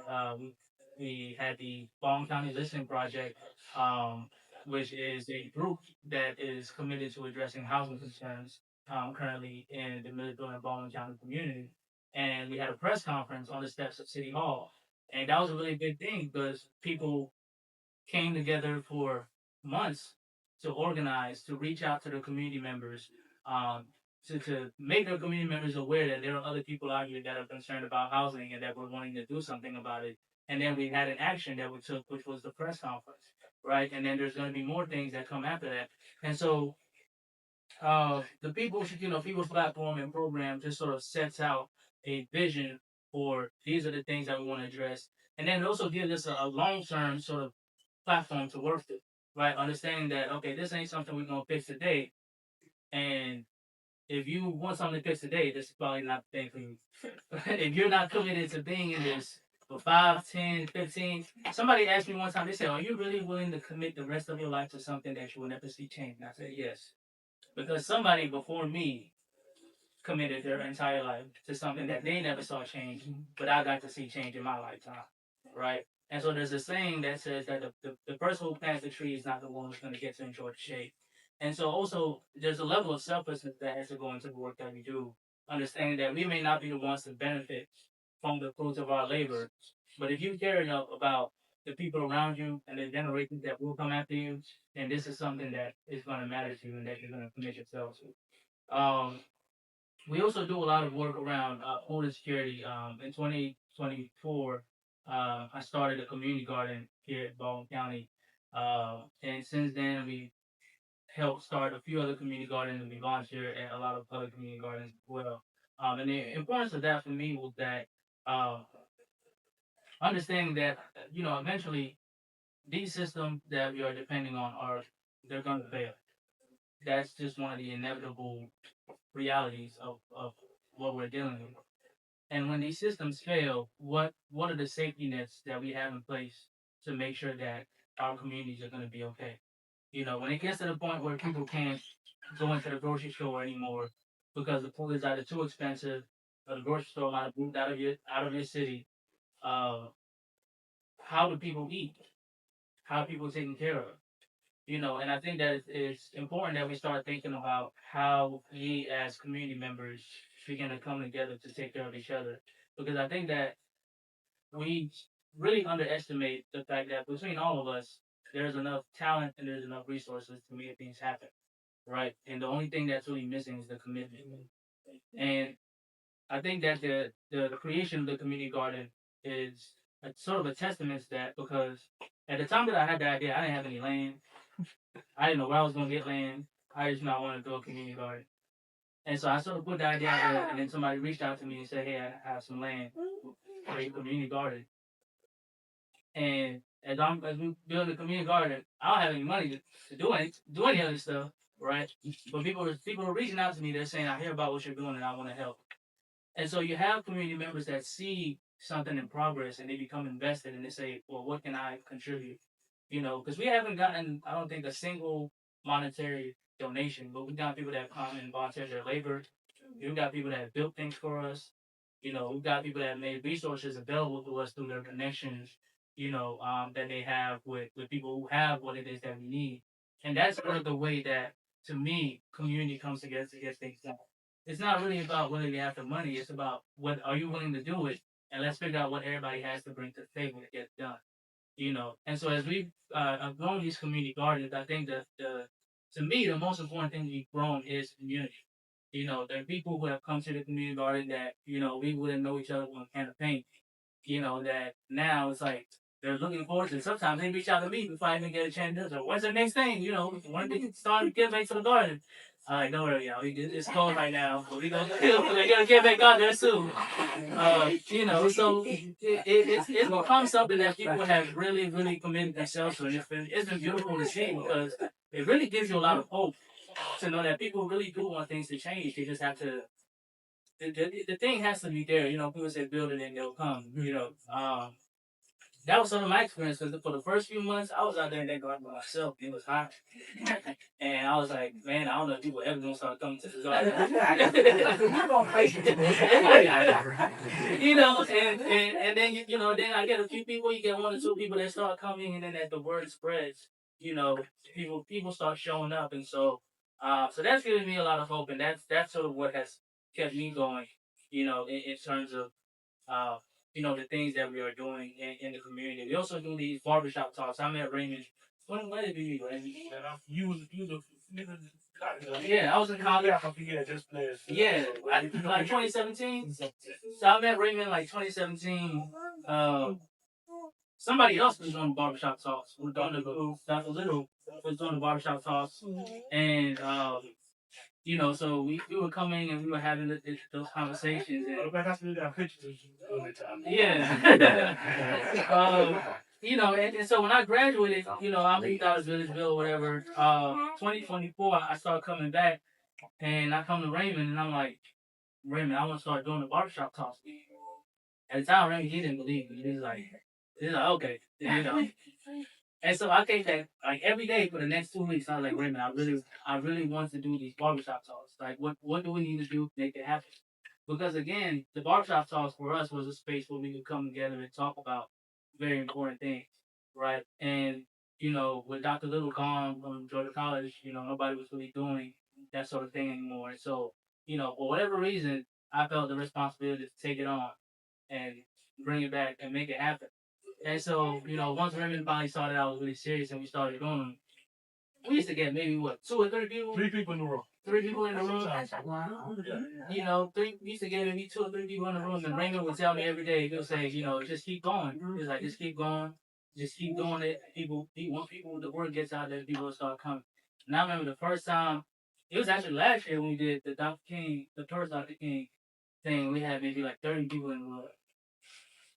the Baldwin County Listening Project, which is a group that is committed to addressing housing concerns currently in the Milledgeville and Baldwin County community. And we had a press conference on the steps of City Hall, and that was a really big thing because people came together for months to organize, to reach out to the community members, um, to make the community members aware that there are other people out here that are concerned about housing and that we're wanting to do something about it. And then we had an action that we took, which was the press conference, right? And then there's going to be more things that come after that. And so the people's platform and program just sort of sets out a vision for these are the things that we want to address, and then it also gives us a long term sort of platform to work through, right? Understanding that, okay, this ain't something we're gonna fix today, and if you want something to fix today, this is probably not the thing for you. If you're not committed to being in this for 5, 10, 15, somebody asked me one time, they said, are you really willing to commit the rest of your life to something that you will never see change? And I said, yes. Because somebody before me committed their entire life to something that they never saw change, but I got to see change in my lifetime, right? And so there's a saying that says that the person who plants the tree is not the one who's going to get to enjoy the shade. And so also there's a level of selflessness that has to go into the work that we do, understanding that we may not be the ones to benefit from the fruits of our labor, but if you care enough about the people around you and the generations that will come after you, then this is something that is going to matter to you and that you're going to commit yourself to. We also do a lot of work around border security. In 2024, I started a community garden here at Baldwin County. And since then, we helped start a few other community gardens and we volunteer at a lot of other community gardens as well. And the importance of that for me was that uh, understanding that, eventually these systems that we are depending on they're going to fail. That's just one of the inevitable realities of what we're dealing with. And when these systems fail, what are the safety nets that we have in place to make sure that our communities are going to be okay? When it gets to the point where people can't go into the grocery store anymore because the food is either too expensive or the grocery store might have moved out of your city, uh, how do people eat? How are people taken care of? And I think that it's important that we start thinking about how we as community members begin to come together to take care of each other. Because I think that we really underestimate the fact that between all of us, there's enough talent and there's enough resources to make things happen, right? And the only thing that's really missing is the commitment. And I think that the creation of the community garden is a sort of a testament to that because at the time that I had the idea, I didn't have any land. I didn't know where I was going to get land. I just knew I wanted to do a community garden. And so I sort of put the idea out there, and then somebody reached out to me and said, hey, I have some land for a community garden. And as we build a community garden, I don't have any money to do any of this stuff, right? But people are reaching out to me. They're saying, I hear about what you're doing, and I want to help. And so you have community members that see something in progress and they become invested and they say, well, what can I contribute? Because we haven't gotten, I don't think, a single monetary donation, but we've got people that come and volunteer their labor. We've got people that have built things for us. We've got people that have made resources available to us through their connections, that they have with people who have what it is that we need. And that's sort of the way that, to me, community comes together to get things done. It's not really about whether you have the money. It's about what are you willing to do it, and let's figure out what everybody has to bring to the table to get it done. And so as we've grown these community gardens, I think that to me the most important thing we've grown is community. There are people who have come to the community garden that we wouldn't know each other with a can of paint. That now it's like they're looking forward to. Sometimes they reach out to me before I even get a chance to. So what's the next thing? When they start to get back to the garden. All right, don't worry, y'all. It's cold right now, but we gonna get back out there soon. So it's become something that people have really, really committed themselves to. And it's been beautiful to see because it really gives you a lot of hope to know that people really do want things to change. They just have to. The thing has to be there. People say build it and they'll come. That was some of my experience because for the first few months I was out there in that garden by myself. It was hot, and I was like, man, I don't know if people ever gonna start coming to the garden. And then then I get a few people. You get one or two people that start coming, and then as the word spreads, people start showing up, and so that's giving me a lot of hope, and that's sort of what has kept me going. In terms of uh, the things that we are doing in the community. We also do these barbershop talks. I met Raymond. When did you meet Raymond? Yeah, I was in college. Yeah, just players. Yeah, like 2017. So I met Raymond like 2017. Somebody else was doing barbershop talks. Dr. Little was doing the barbershop talks, and so we were coming and we were having those conversations. And, yeah. and so when I graduated, I moved out of Milledgeville, whatever. 2024, I started coming back, and I come to Raymond, and I'm like, Raymond, I want to start doing the barbershop talks. At the time, Raymond, he didn't believe me. He's like, okay, And so I came back like every day for the next 2 weeks. I was like, Raymond, I really want to do these barbershop talks. Like, what do we need to do to make it happen? Because again, the barbershop talks for us was a space where we could come together and talk about very important things, right? And with Dr. Little gone from Georgia College, nobody was really doing that sort of thing anymore. And so, for whatever reason, I felt the responsibility to take it on and bring it back and make it happen. And so, once Raymond finally saw that I was really serious and we started going, we used to get maybe what, 2 or 3 people? 3 people in the room. 3 people in the room. We used to get maybe 2 or 3 people in the room, and Raymond would tell me every day, he'll say, just keep going. He's like, just keep going, just keep doing it. Once the word gets out there, people will start coming. And I remember the first time, it was actually last year when we did the first Dr. King thing, we had maybe like 30 people in the room.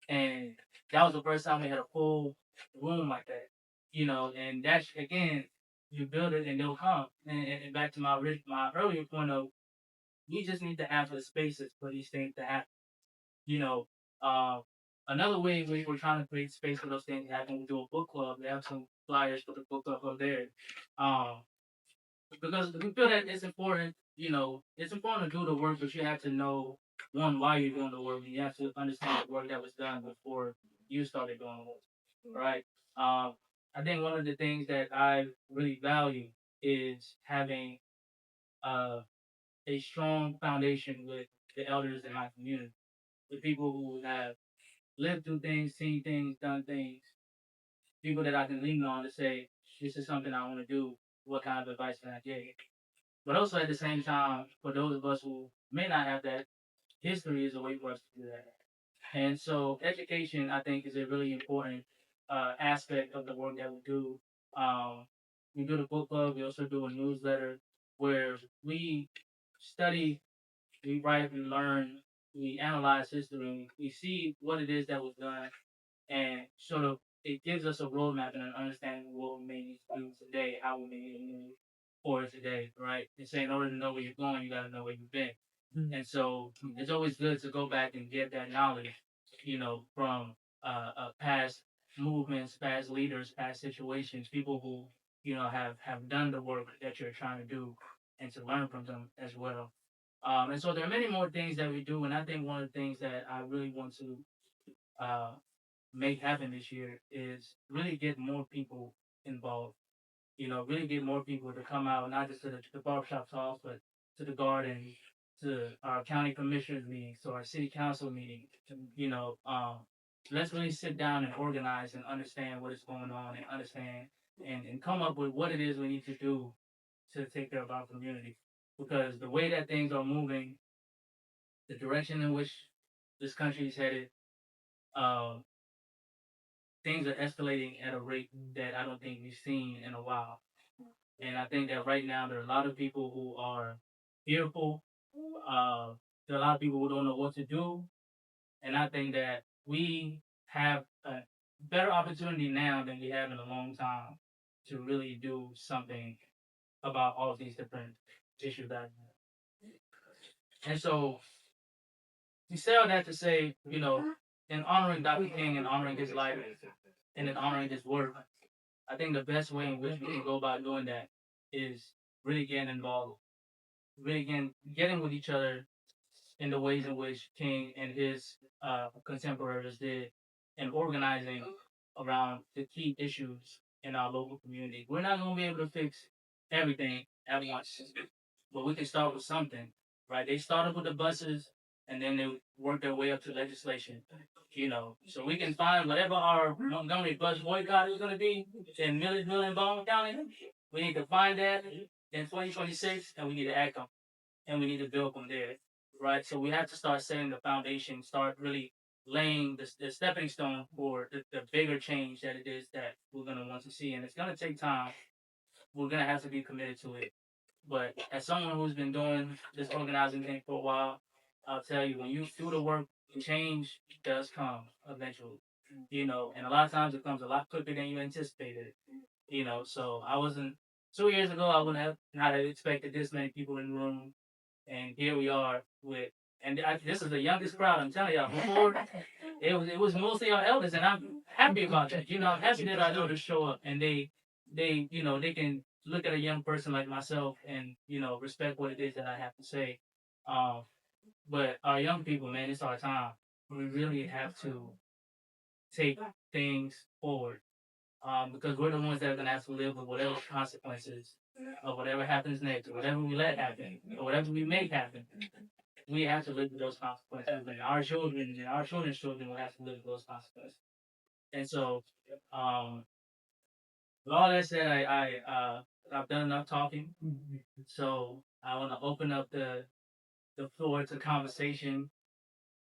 And that was the first time we had a full room like that, and that's again, you build it and they'll come. And back to my earlier point of, we just need to have the spaces for these things to happen. You know, uh, Another way we're trying to create space for those things to happen, we do a book club. We have some flyers for the book club up there. Um, because we feel that it's important. It's important to do the work, but you have to know one why you're doing the work. And you have to understand the work that was done before you started doing the work, right? I think one of the things that I really value is having uh, a strong foundation with the elders in my community, the people who have lived through things, seen things, done things, people that I can lean on to say, this is something I want to do. What kind of advice can I give? But also at the same time, for those of us who may not have that, history is a way for us to do that. And so education, I think, is a really important aspect of the work that we do. Um, we do the book club. We also do a newsletter where we study, we write, we learn, we analyze history, we see what it is that was done, and sort of it gives us a roadmap and an understanding of what we may need to do today, how we may need to move forward today, right? And say in order to know where you're going, you got to know where you've been. And so it's always good to go back and get that knowledge, from past movements, past leaders, past situations, people who, have done the work that you're trying to do, and to learn from them as well. And so there are many more things that we do, and I think one of the things that I really want to uh, make happen this year is really get more people involved. Really get more people to come out, not just to the barbershop talks, but to the garden, to our county commissioners meetings, to our city council meetings. You know, um, let's really sit down and organize and understand what is going on, and understand and come up with what it is we need to do to take care of our community. Because the way that things are moving, the direction in which this country is headed, uh, things are escalating at a rate that I don't think we've seen in a while. And I think that right now there are a lot of people who are fearful. Uh, there are a lot of people who don't know what to do. And I think that we have a better opportunity now than we have in a long time to really do something about all of these different issues that. And so we say all that to say, in honoring Dr. King and honoring his life and in honoring his work, I think the best way in which we can go about doing that is really getting involved, really getting with each other in the ways in which King and his contemporaries did, and organizing around the key issues in our local community. We're not going to be able to fix everything at once, but we can start with something, right? They started with the buses, and then they worked their way up to legislation. So we can find whatever our Montgomery bus boycott is going to be in Milledgeville and Baldwin County. We need to find that in 2026, and we need to act on it, and we need to build from there, right? So we have to start setting the foundation, start really laying the stepping stone for the bigger change that it is that we're going to want to see. And it's going to take time. We're going to have to be committed to it. But as someone who's been doing this organizing thing for a while, I'll tell you, when you do the work, change does come eventually. And a lot of times it comes a lot quicker than you anticipated. So I wasn't 2 years ago. I wouldn't have not have expected this many people in the room, and here we are with. And this is the youngest crowd. I'm telling y'all. Before it was mostly our elders, and I'm happy about that. I'm happy that our elders show up and they can look at a young person like myself and respect what it is that I have to say. Um, but our young people, man, it's our time. We really have to take things forward because we're the ones that are gonna have to live with whatever consequences of whatever happens next, or whatever we let happen, or whatever we make happen. We have to live with those consequences, and our children and our children's children will have to live with those consequences. And so, um, with all that said, I've done enough talking. So I want to open up the floor to conversation,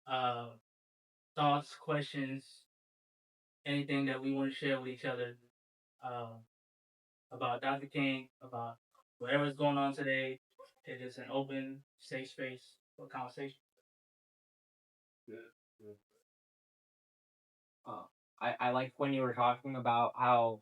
uh, thoughts, questions, anything that we want to share with each other uh, about Dr. King, about whatever's going on today. It is an open, safe space for conversation. Uh, I like when you were talking about how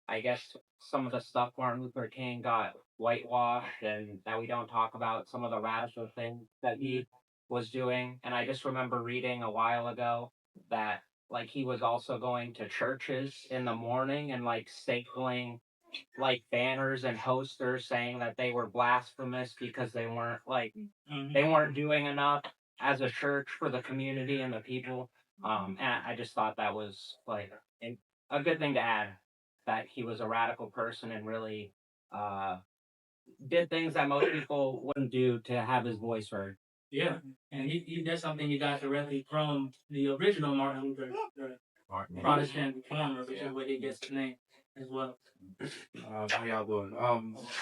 I guess some of the stuff Martin Luther King got whitewashed and that we don't talk about some of the radical things that he was doing. And I just remember reading a while ago that like he was also going to churches in the morning and like stapling like banners and posters saying that they were blasphemous because they weren't doing enough as a church for the community and the people. And I just thought that was like a good thing to add that he was a radical person and really uh, did things that most people wouldn't do to have his voice heard. Yeah, and he did something he got directly from the original Martin Luther, the Protestant reformer, which is where he gets his name as well. How y'all doing?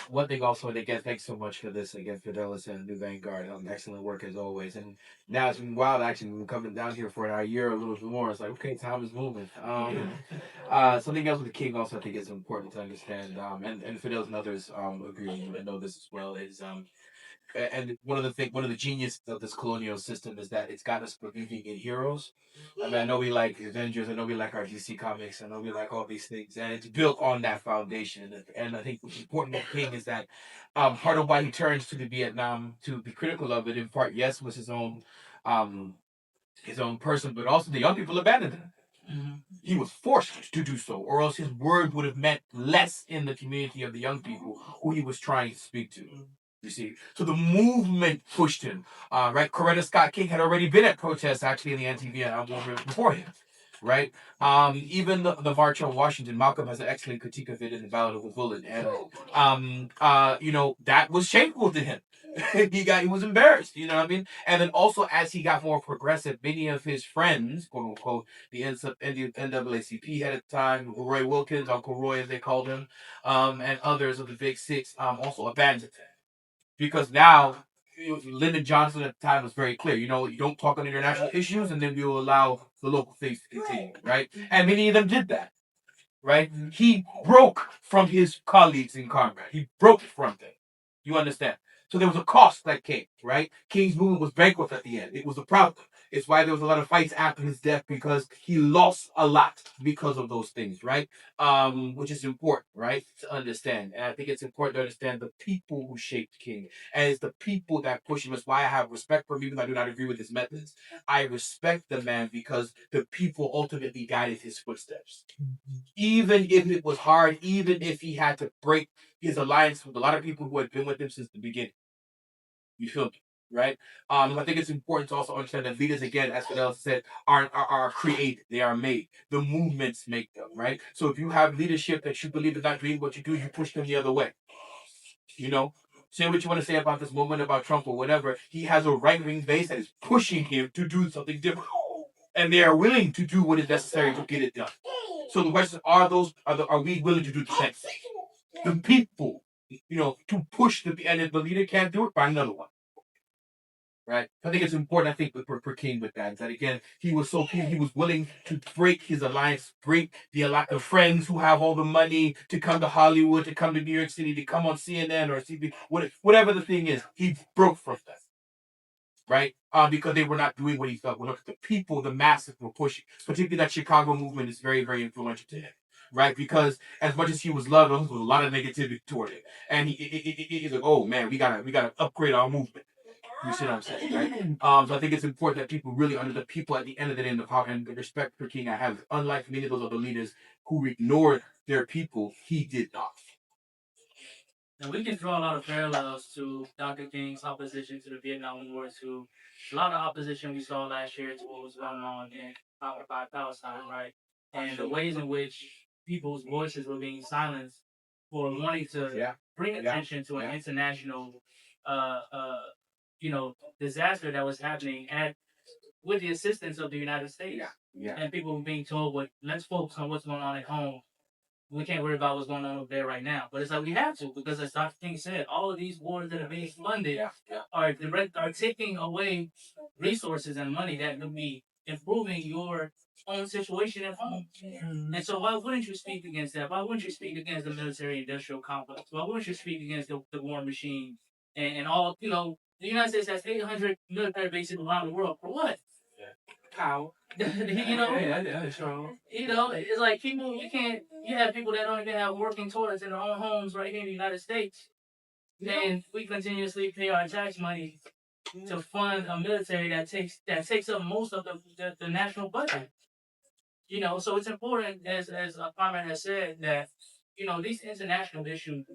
One thing also, and again, thanks so much for this. Again, Fidelis and New Vanguard, excellent work as always. And now it's been wild actually. We've been coming down here for a year, or a little bit more. It's like, okay, time is moving. Something else with the King also I think is important to understand. And Fidelis and others agree and know this as well is and one of the genius of this colonial system is that it's got us believing in heroes. I mean, I know we like Avengers, I know we like our DC comics, I know we like all these things, and it's built on that foundation. And I think what's important with King is that part of why he turns to the Vietnam to be critical of it, in part, yes, was his own person, but also the young people abandoned him. He was forced to do so, or else his word would have meant less in the community of the young people who he was trying to speak to. You see, so the movement pushed him. Right, Coretta Scott King had already been at protests actually in the anti-Vietnam movement before him. Right, even the March on Washington, Malcolm has an excellent critique of it in the Ballad of the Bullet, and that was shameful to him. He was embarrassed, you know what I mean? And then also as he got more progressive, many of his friends, quote unquote, the NAACP had at the time, Roy Wilkins, Uncle Roy as they called him, and others of the Big Six also abandoned him. Because now Lyndon Johnson at the time was very clear. You don't talk on international issues, and then we'll allow the local things to continue, right? And many of them did that, right? He broke from his colleagues in Congress. He broke from them. You understand? So there was a cost that came, right? King's movement was bankrupt at the end. It was a problem. It's why there was a lot of fights after his death because he lost a lot because of those things, right? Which is important, right, to understand. And I think it's important to understand the people who shaped King, and it's the people that push him. It's why I have respect for him, even though I do not agree with his methods. I respect the man because the people ultimately guided his footsteps. Even if it was hard, even if he had to break his alliance with a lot of people who had been with him since the beginning. You feel me? Right? I think it's important to also understand that leaders, again, as Fidel said, are created. They are made. The movements make them, right? So if you have leadership that you believe is not doing what you do, you push them the other way. You know? Say what you want to say about this movement, about Trump or whatever. He has a right-wing base that is pushing him to do something different. And they are willing to do what is necessary to get it done. So the question are we willing to do the same? The people, to push and if the leader can't do it, find another one. Right? I think it's important, I think, for King with that. That again, he was so keen, he was willing to break his alliance, break the friends who have all the money to come to Hollywood, to come to New York City, to come on CNN or CB, whatever the thing is, he broke from that. right? Because they were not doing what he felt. When look at the people, the masses were pushing. Particularly that Chicago movement is very, very influential to him, right? Because as much as he was loved, there was a lot of negativity toward it, and he's like, oh man, we gotta upgrade our movement. You see what I'm saying, right? So I think it's important that people really under the people at the end of the day, and the power and the respect for King I have. Unlike many of those other leaders who ignored their people, he did not. And we can draw a lot of parallels to Dr. King's opposition to the Vietnam War, to a lot of opposition we saw last year to what was going on in occupied Palestine, right? And the ways in which people's voices were being silenced for wanting to bring attention to an international, uh, uh, disaster that was happening at with the assistance of the United States. And people were being told, "What? Let's focus on what's going on at home. We can't worry about what's going on over there right now." But it's like we have to, because as Dr. King said, all of these wars that are being funded are taking away resources and money that could be improving your own situation at home. And so why wouldn't you speak against that? Why wouldn't you speak against the military industrial complex? Why wouldn't you speak against the war machine and all, the United States has 800 military bases around the world. For what? Power. It's like people, you have people that don't even have working toilets in their own homes right here in the United States. And we continuously pay our tax money to fund a military that takes up most of the national budget. So it's important, as Carmen has said, that these international issues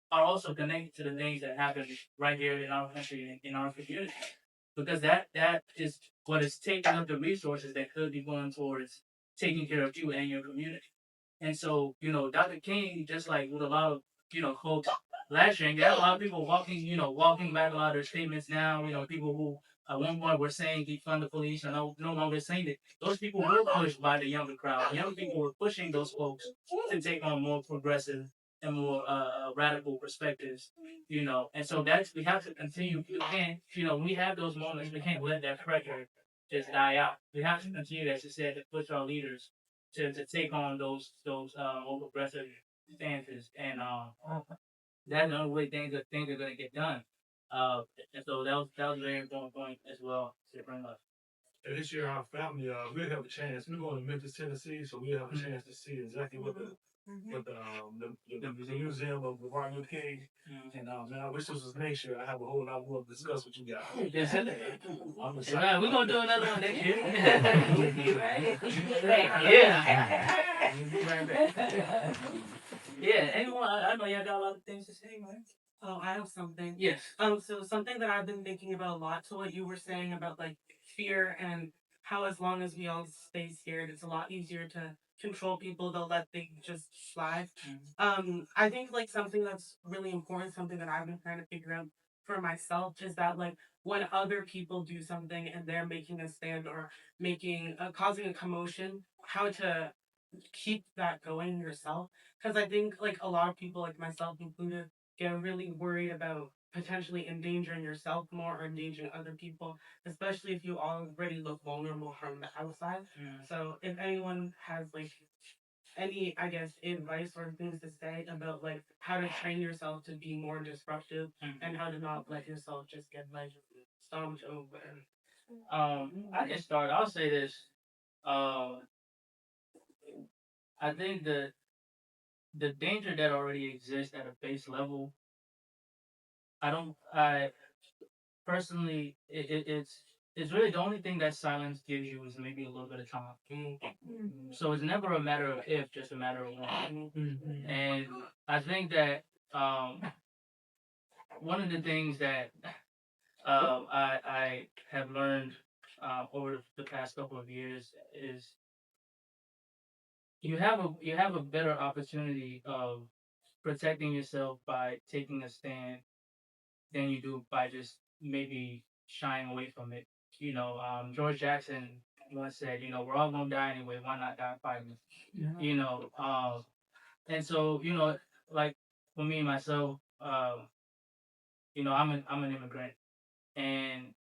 are also connected to the things that happen right here in our country and in our community, because that is what is taking up the resources that could be going towards taking care of you and your community. And so, Dr. King, just like with a lot of, folks last year, and you have a lot of people walking back a lot of their statements now, people who at one point were saying defund the police are no longer saying it. Those people were pushed by the younger crowd. Young people were pushing those folks to take on more progressive and more radical perspectives, And so we have to continue. We can't, we have those moments. We can't let that pressure just die out. We have to continue, as you said, to push our leaders to take on those more progressive stances, and that's the only way things are gonna get done. And so that was a very important point as well to bring up. And this year, our family, we'll have a chance. We're going to Memphis, Tennessee, so we'll have a chance to see exactly what the museum of Martin Luther King. And man, I wish this was next year. I have a whole lot more to discuss with you guys. Yes, I'm excited. right, we're gonna do another one next year. Yeah. Yeah. Anyone? I know y'all got a lot of things to say, man. Oh, I have something. Yes. So something that I've been thinking about a lot, to what you were saying about like fear and how as long as we all stay scared, it's a lot easier to control people. They'll let things just slide. I think like something that's really important, something that I've been trying to figure out for myself is that like when other people do something and they're making a stand or making causing a commotion, how to keep that going yourself. Because I think like a lot of people, like myself included, get really worried about potentially endangering yourself more or endangering other people, especially if you already look vulnerable from the outside. So if anyone has like any, I guess, advice or things to say about like how to train yourself to be more disruptive and how to not let yourself just get like stomped over. I can start. I'll say this. Um, I think the danger that already exists at a base level. I personally, it's really the only thing that silence gives you is maybe a little bit of time. So it's never a matter of if, just a matter of when. And I think that one of the things that I have learned over the past couple of years is you have a better opportunity of protecting yourself by taking a stand than you do by just maybe shying away from it. George Jackson once said, we're all gonna die anyway. Why not die fighting? You know, and so like for me myself, I'm an immigrant, and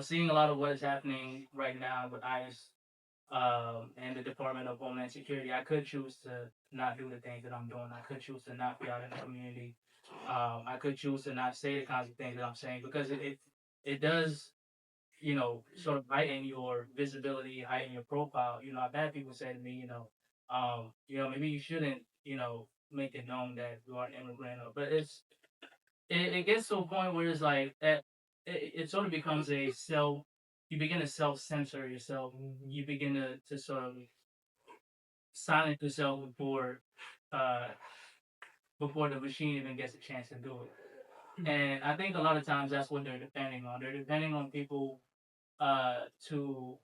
seeing a lot of what is happening right now with ICE, and the Department of Homeland Security, I could choose to not do the things that I'm doing. I could choose to not be out in the community. I could choose to not say the kinds of things that I'm saying, because it does sort of heighten your visibility, heighten your profile. I've had people say to me, maybe you shouldn't, make it known that you are an immigrant, but it gets to a point where it's like that. It sort of becomes you begin to self censor yourself. You begin to sort of silence yourself uh, before the machine even gets a chance to do it. And I think a lot of times that's what they're depending on. They're depending on people to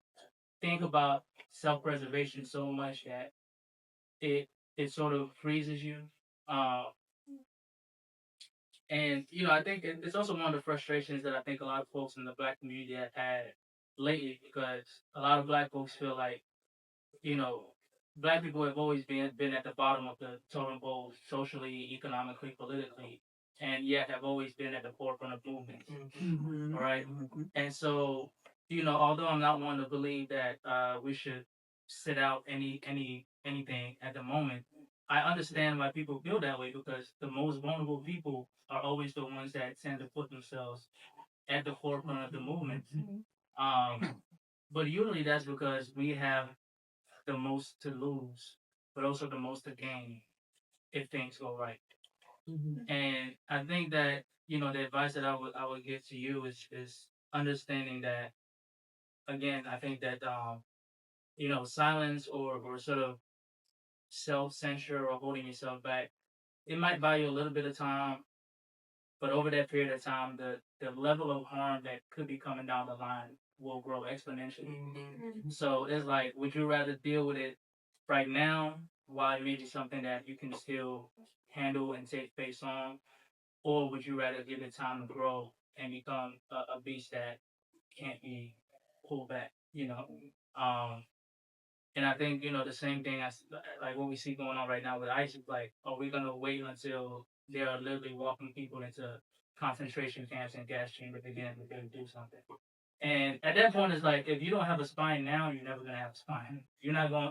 think about self preservation so much that it it sort of freezes you. Uh, and I think it's also one of the frustrations that I think a lot of folks in the black community have had lately, because a lot of black folks feel like you know black people have always been at the bottom of the totem pole socially, economically, politically, and yet have always been at the forefront of movements. All right. And so, although I'm not one to believe that we should sit out anything at the moment, I understand why people feel that way, because the most vulnerable people are always the ones that tend to put themselves at the forefront of the movement. But usually that's because we have the most to lose, but also the most to gain if things go right. And I think that the advice that I would give to you is understanding that, again. I think that silence or sort of self censure or holding yourself back, it might buy you a little bit of time, but over that period of time, the level of harm that could be coming down the line will grow exponentially. So it's like, would you rather deal with it right now, while it may be something that you can still handle and take face on, or would you rather give it time to grow and become a beast that can't be pulled back? Um, and I think the same thing as like what we see going on right now with ICE is like, are we gonna wait until they are literally walking people into concentration camps and gas chambers again to do something? And at that point, it's like, if you don't have a spine now, you're never gonna have a spine. You're not going.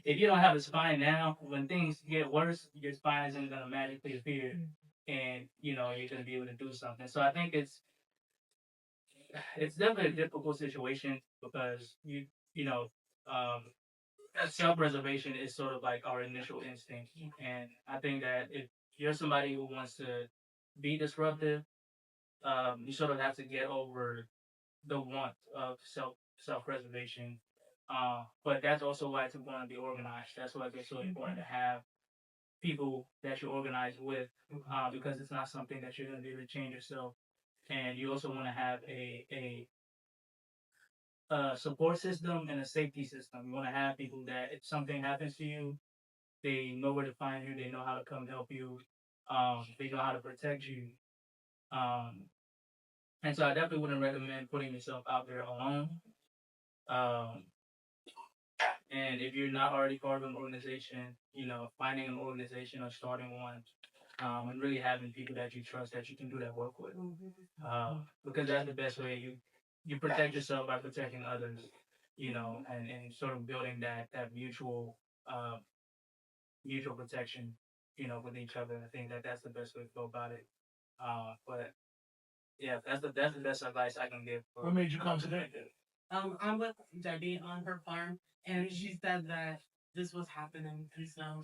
If you don't have a spine now, when things get worse, your spine isn't gonna magically appear, and you're gonna be able to do something. So I think it's definitely a difficult situation, because you know um, self preservation is sort of like our initial instinct, and I think that if you're somebody who wants to be disruptive, you sort of have to get over the want of self preservation. But that's also why it's important to be organized. That's why it's so important to have people that you organize with, because it's not something that you're going to be able to change yourself. And you also want to have a support system and a safety system. You want to have people that if something happens to you, they know where to find you. They know how to come help you. They know how to protect you. Um, and so I definitely wouldn't recommend putting yourself out there alone. Um, And if you're not already part of an organization, finding an organization or starting one, and really having people that you trust that you can do that work with, because that's the best way you protect yourself by protecting others, and sort of building that uh, mutual protection, with each other. I think that that's the best way to go about it. But yeah, that's the best advice I can give. What made you come today? I'm with Debbie on her farm, and she said that this was happening, and so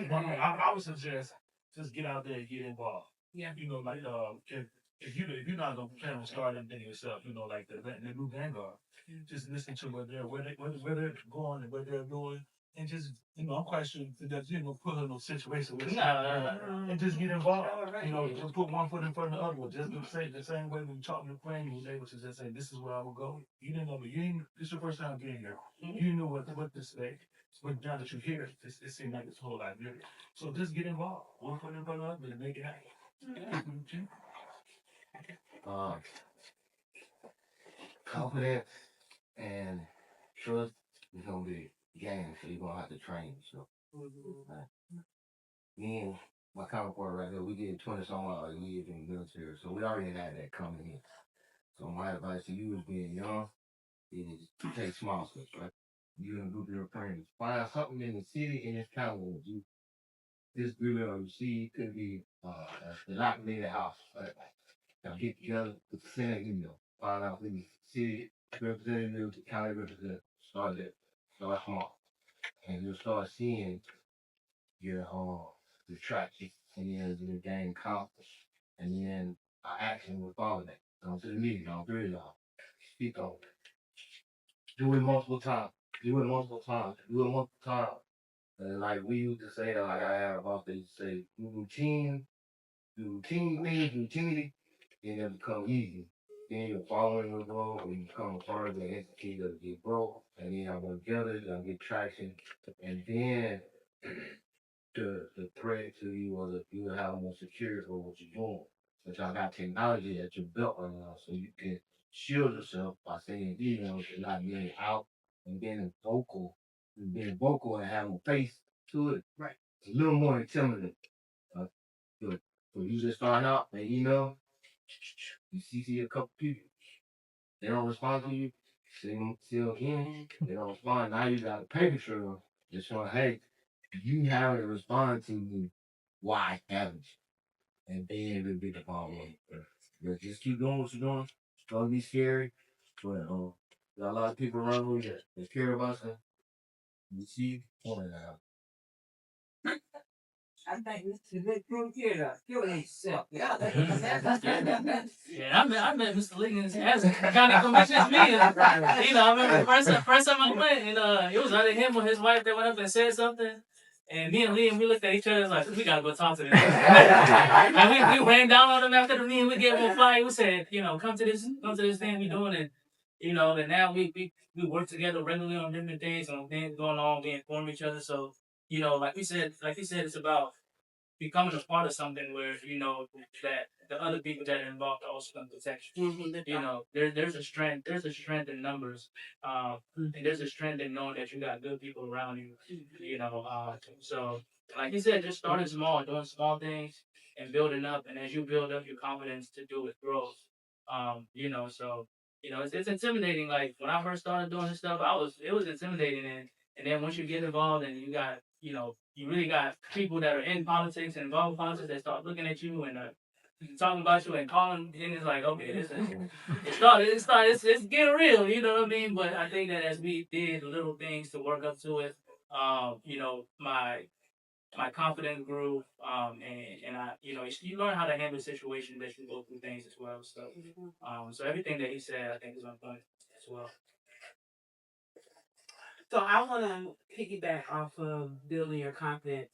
Well, I would suggest just get out there and get involved. yeah. Like if you're not gonna plan on starting anything yourself, like the new Vanguard, just listen to where they're going and what they're doing, and just I'm quite sure that put her in no situation where and just get involved. Just put one foot in front of the other one. Just to say the same way when you talk to your friend, you was able to just say, "This is where I will go." You didn't know, but you ain't. This is your first time getting there. You didn't know what to say. But now that you're here, it seems like it's a whole lot bigger. So just get involved. One foot in front of the other and make it happen. Uh, Confidence and trust is gonna be gained, so you're gonna have to train. So, me and my counterpart right here, we did 20 some odd years in the military, so we already had that coming in. So my advice to you is being young is to take small steps, right? You and a group of your friends find something in the city in this county that you disagree with or you see could be the not near the house, right? Now get together, the percentage, find out in the city representative to county representative. Start there. Start small. And you'll start seeing your traction, and then you gain confidence. And then action will follow that. Come to the meeting, all three of y'all. Speak on it. Do it multiple times. Do it multiple times. Do it multiple times. And like we used to say, like I had about to say, routine things, routinely, then it become easy. Then you're following the road, and you become part of the entity that get broke, and then y'all go together, y'all get traction, and then the threat to you or you will have more security for what you're doing. But y'all got technology at your belt right now, so you can shield yourself by saying emails and not being out and being vocal and having a face to it. Right. It's a little more intimidating. But so you just starting out and email, you CC a couple people, they don't respond to you, see them again, they don't respond. Now you got a paper trail that's showing, hey, you haven't responded to me. Why haven't you? And then it'll be the problem. But just keep doing what you're doing. It's gonna be scary, but got a lot of people around you that care about you. You see, point it out. I think this is a good group here. Killing himself. Yeah. Yeah, I met Mr. Liggins as a county commission's meeting. You know, I remember the first time I went, and it was either him or his wife that went up and said something. And me and Liam, we looked at each other like, we gotta go talk to them. And we ran down on them after the meeting. We gave them a flyer. We said, come to this thing we doing it. And now we work together regularly on different things, on things going on. We inform each other. So, like you said, it's about becoming a part of something where that the other people that are involved are also going to protect you. There's a strength in numbers, and there's a strength in knowing that you got good people around you. So like you said, just starting small, doing small things, and building up. And as you build up your confidence to do it grows. So it's intimidating. Like when I first started doing this stuff, it was intimidating, and then once you get involved and you got you really got people that are in politics and involved in politics that start looking at you and talking about you and calling, and it's like, okay, it's getting real, you know what I mean? But I think that as we did little things to work up to it, my confidence grew, and I, you learn how to handle situations that you go through things as well. So everything that he said, I think is on point as well. So I want to piggyback off of building your confidence.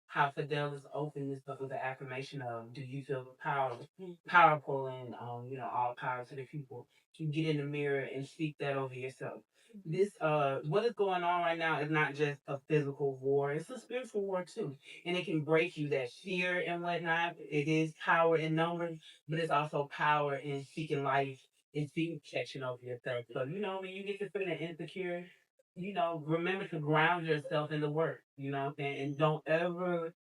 How Fidel is open this book with the affirmation of, do you feel powerful, and all power to the people. You get in the mirror and speak that over yourself. This what is going on right now is not just a physical war, it's a spiritual war too. And it can break you, that fear and whatnot. It is power in numbers, but it's also power in speaking life and speaking protection over yourself. So when you get to feeling insecure, remember to ground yourself in the work, and don't ever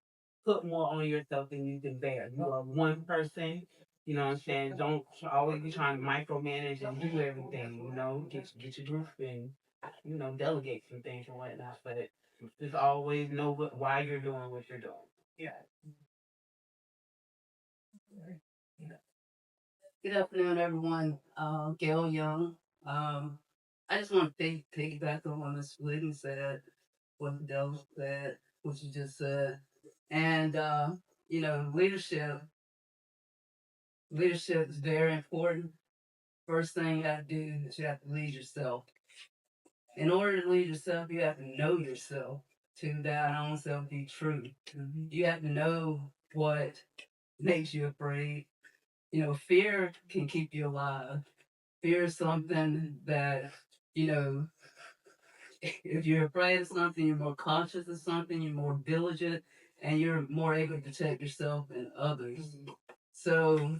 put more on yourself than you can bear. You are one person, Don't always be trying to micromanage and do everything, get your group and, delegate some things and whatnot, but just always know why you're doing what you're doing. Yeah. Good afternoon, everyone. Gail Young. I just want to piggyback on what Ms. Whitney said, what Del said, what you just said. And, leadership is very important. First thing you have to do is you have to lead yourself. In order to lead yourself, you have to know yourself. To that own self be true. You have to know what makes you afraid. Fear can keep you alive. Fear is something that, if you're afraid of something, you're more conscious of something, you're more diligent, and you're more able to protect yourself and others. So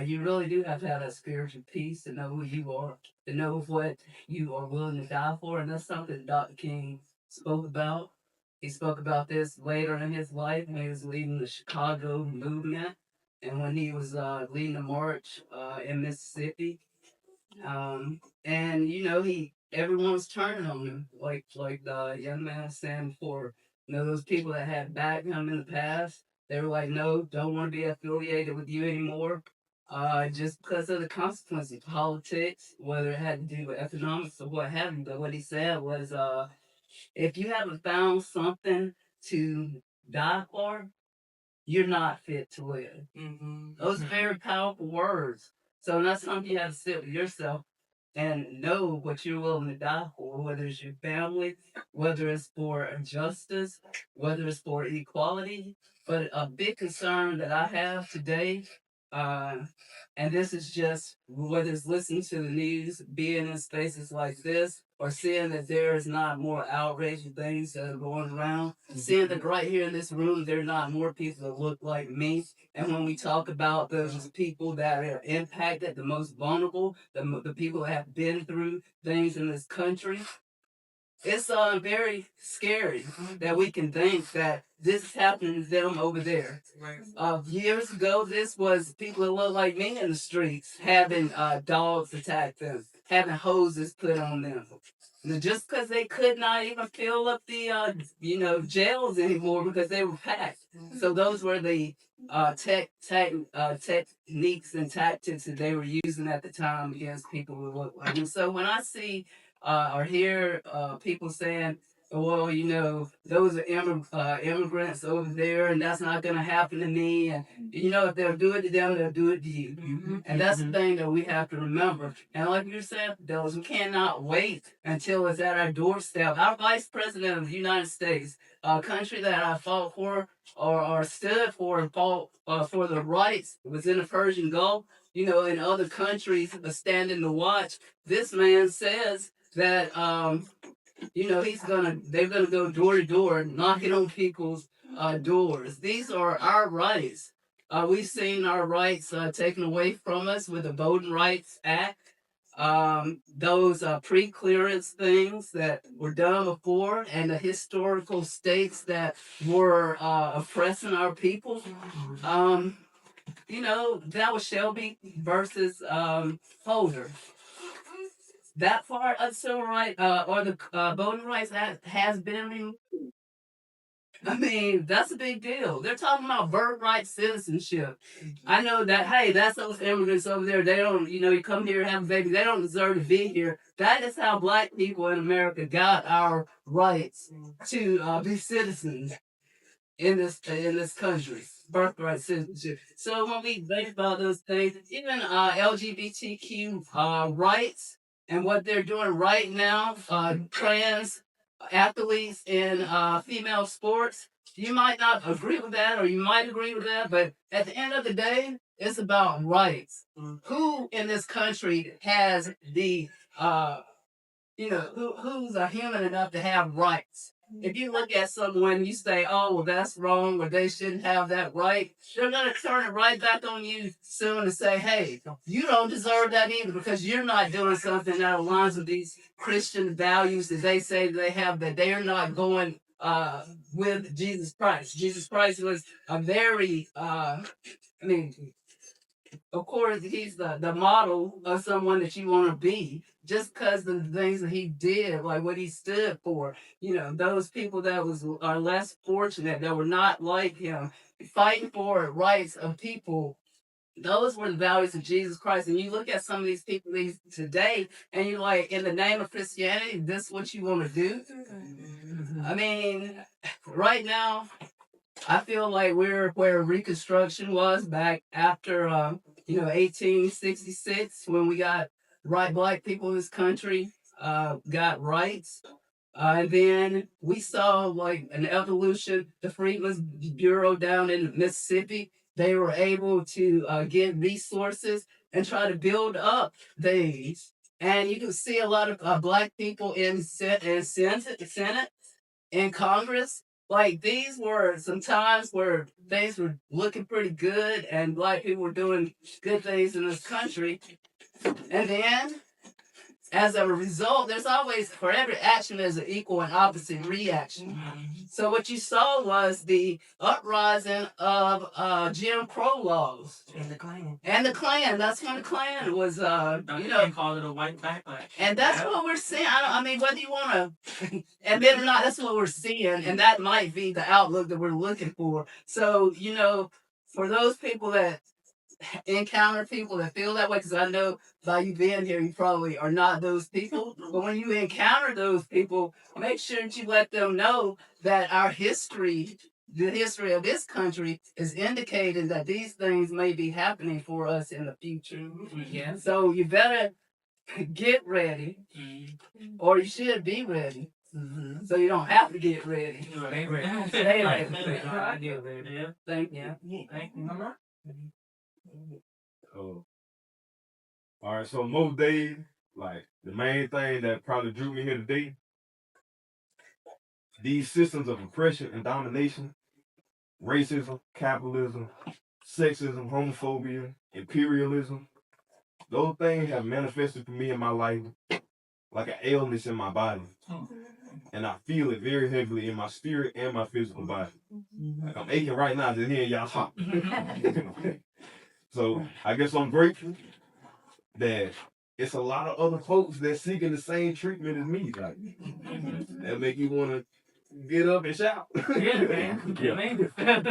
you really do have to have that spiritual peace to know who you are, to know what you are willing to die for. And that's something Dr. King spoke about. He spoke about this later in his life when he was leading the Chicago movement and when he was leading a march in Mississippi. And everyone was turning on him, like the young man was saying before. Those people that had backed him in the past, they were like, no, don't want to be affiliated with you anymore. just because of the consequences, politics, whether it had to do with economics or what have you. But what he said was, if you haven't found something to die for, you're not fit to live. Those are very powerful words. So that's something you have to sit with yourself and know what you're willing to die for, whether it's your family, whether it's for justice, whether it's for equality. But a big concern that I have today, uh, and this is just whether it's listening to the news, being in spaces like this, or seeing that there is not more outrageous things that are going around, seeing that right here in this room, there are not more people that look like me. And when we talk about those people that are impacted, the most vulnerable, the people that have been through things in this country, it's very scary that we can think that this is happening to them over there. Years ago, this was people that look like me in the streets having dogs attack them, having hoses put on them. And just because they could not even fill up the jails anymore because they were packed. So those were the techniques and tactics that they were using at the time against people who look like them. So when I see or hear people saying, well, those are immigrants over there, and that's not going to happen to me. And, if they'll do it to them, they'll do it to you. And that's the thing that we have to remember. And like you said, those we cannot wait until it's at our doorstep. Our vice president of the United States, a country that I fought for or stood for and fought for the rights, was in the Persian Gulf, in other countries standing to watch. This man says that they're gonna go door to door, knocking on people's doors. These are our rights. We've seen our rights taken away from us with the Voting Rights Act. Those pre-clearance things that were done before, and the historical states that were oppressing our people. That was Shelby versus Holder. That part of civil rights or the Voting Rights Act has been removed. I mean, that's a big deal. They're talking about birthright citizenship. I know that, hey, that's those immigrants over there. They don't, you come here and have a baby. They don't deserve to be here. That is how black people in America got our rights to be citizens in this country. Birthright citizenship. So when we think about those things, even LGBTQ rights and what they're doing right now, trans athletes in female sports, you might not agree with that, or you might agree with that, but at the end of the day, it's about rights. Who in this country has the who's a human enough to have rights? If you look at someone, you say, "Oh, well, that's wrong," or "They shouldn't have that right," they're gonna turn it right back on you soon and say, "Hey, you don't deserve that either because you're not doing something that aligns with these Christian values that they say they have. That they are not going with Jesus Christ. Jesus Christ was a very, of course, he's the model of someone that you want to be just because of the things that he did, like what he stood for. Those people that are less fortunate, that were not like him, fighting for rights of people. Those were the values of Jesus Christ. And you look at some of these people today, and you're like, in the name of Christianity, this is what you want to do? I mean, right now, I feel like we're where Reconstruction was back after 1866, when we got black people in this country got rights. And then we saw like an evolution. The Freedmen's Bureau down in Mississippi, they were able to get resources and try to build up things. And you can see a lot of black people in Senate, in Congress. Like, these were some times where things were looking pretty good and black people were doing good things in this country. And then, as a result, there's always, for every action, there's an equal and opposite reaction. So what you saw was the uprising of Jim Crow laws. And the Klan. That's when the Klan was, They call it a white backlash. and that's what we're seeing. I mean, whether you want to admit or not, that's what we're seeing. And that might be the outlook that we're looking for. So, for those people that encounter people that feel that way, because I know by you being here, you probably are not those people. But when you encounter those people, make sure that you let them know that our history, the history of this country, is indicating that these things may be happening for us in the future. Yeah. So you better get ready, or you should be ready. So you don't have to get ready. Stay ready. Stay ready. I get ready. Yeah. Thank you. Thank you. All right, so most days, like the main thing that probably drew me here today, these systems of oppression and domination, racism, capitalism, sexism, homophobia, imperialism, those things have manifested for me in my life like an illness in my body. And I feel it very heavily in my spirit and my physical body. Like I'm aching right now just hearing y'all talk. So I guess I'm grateful that it's a lot of other folks that seeking the same treatment as me. Like that make you want to get up and shout. Yeah, man. Yeah.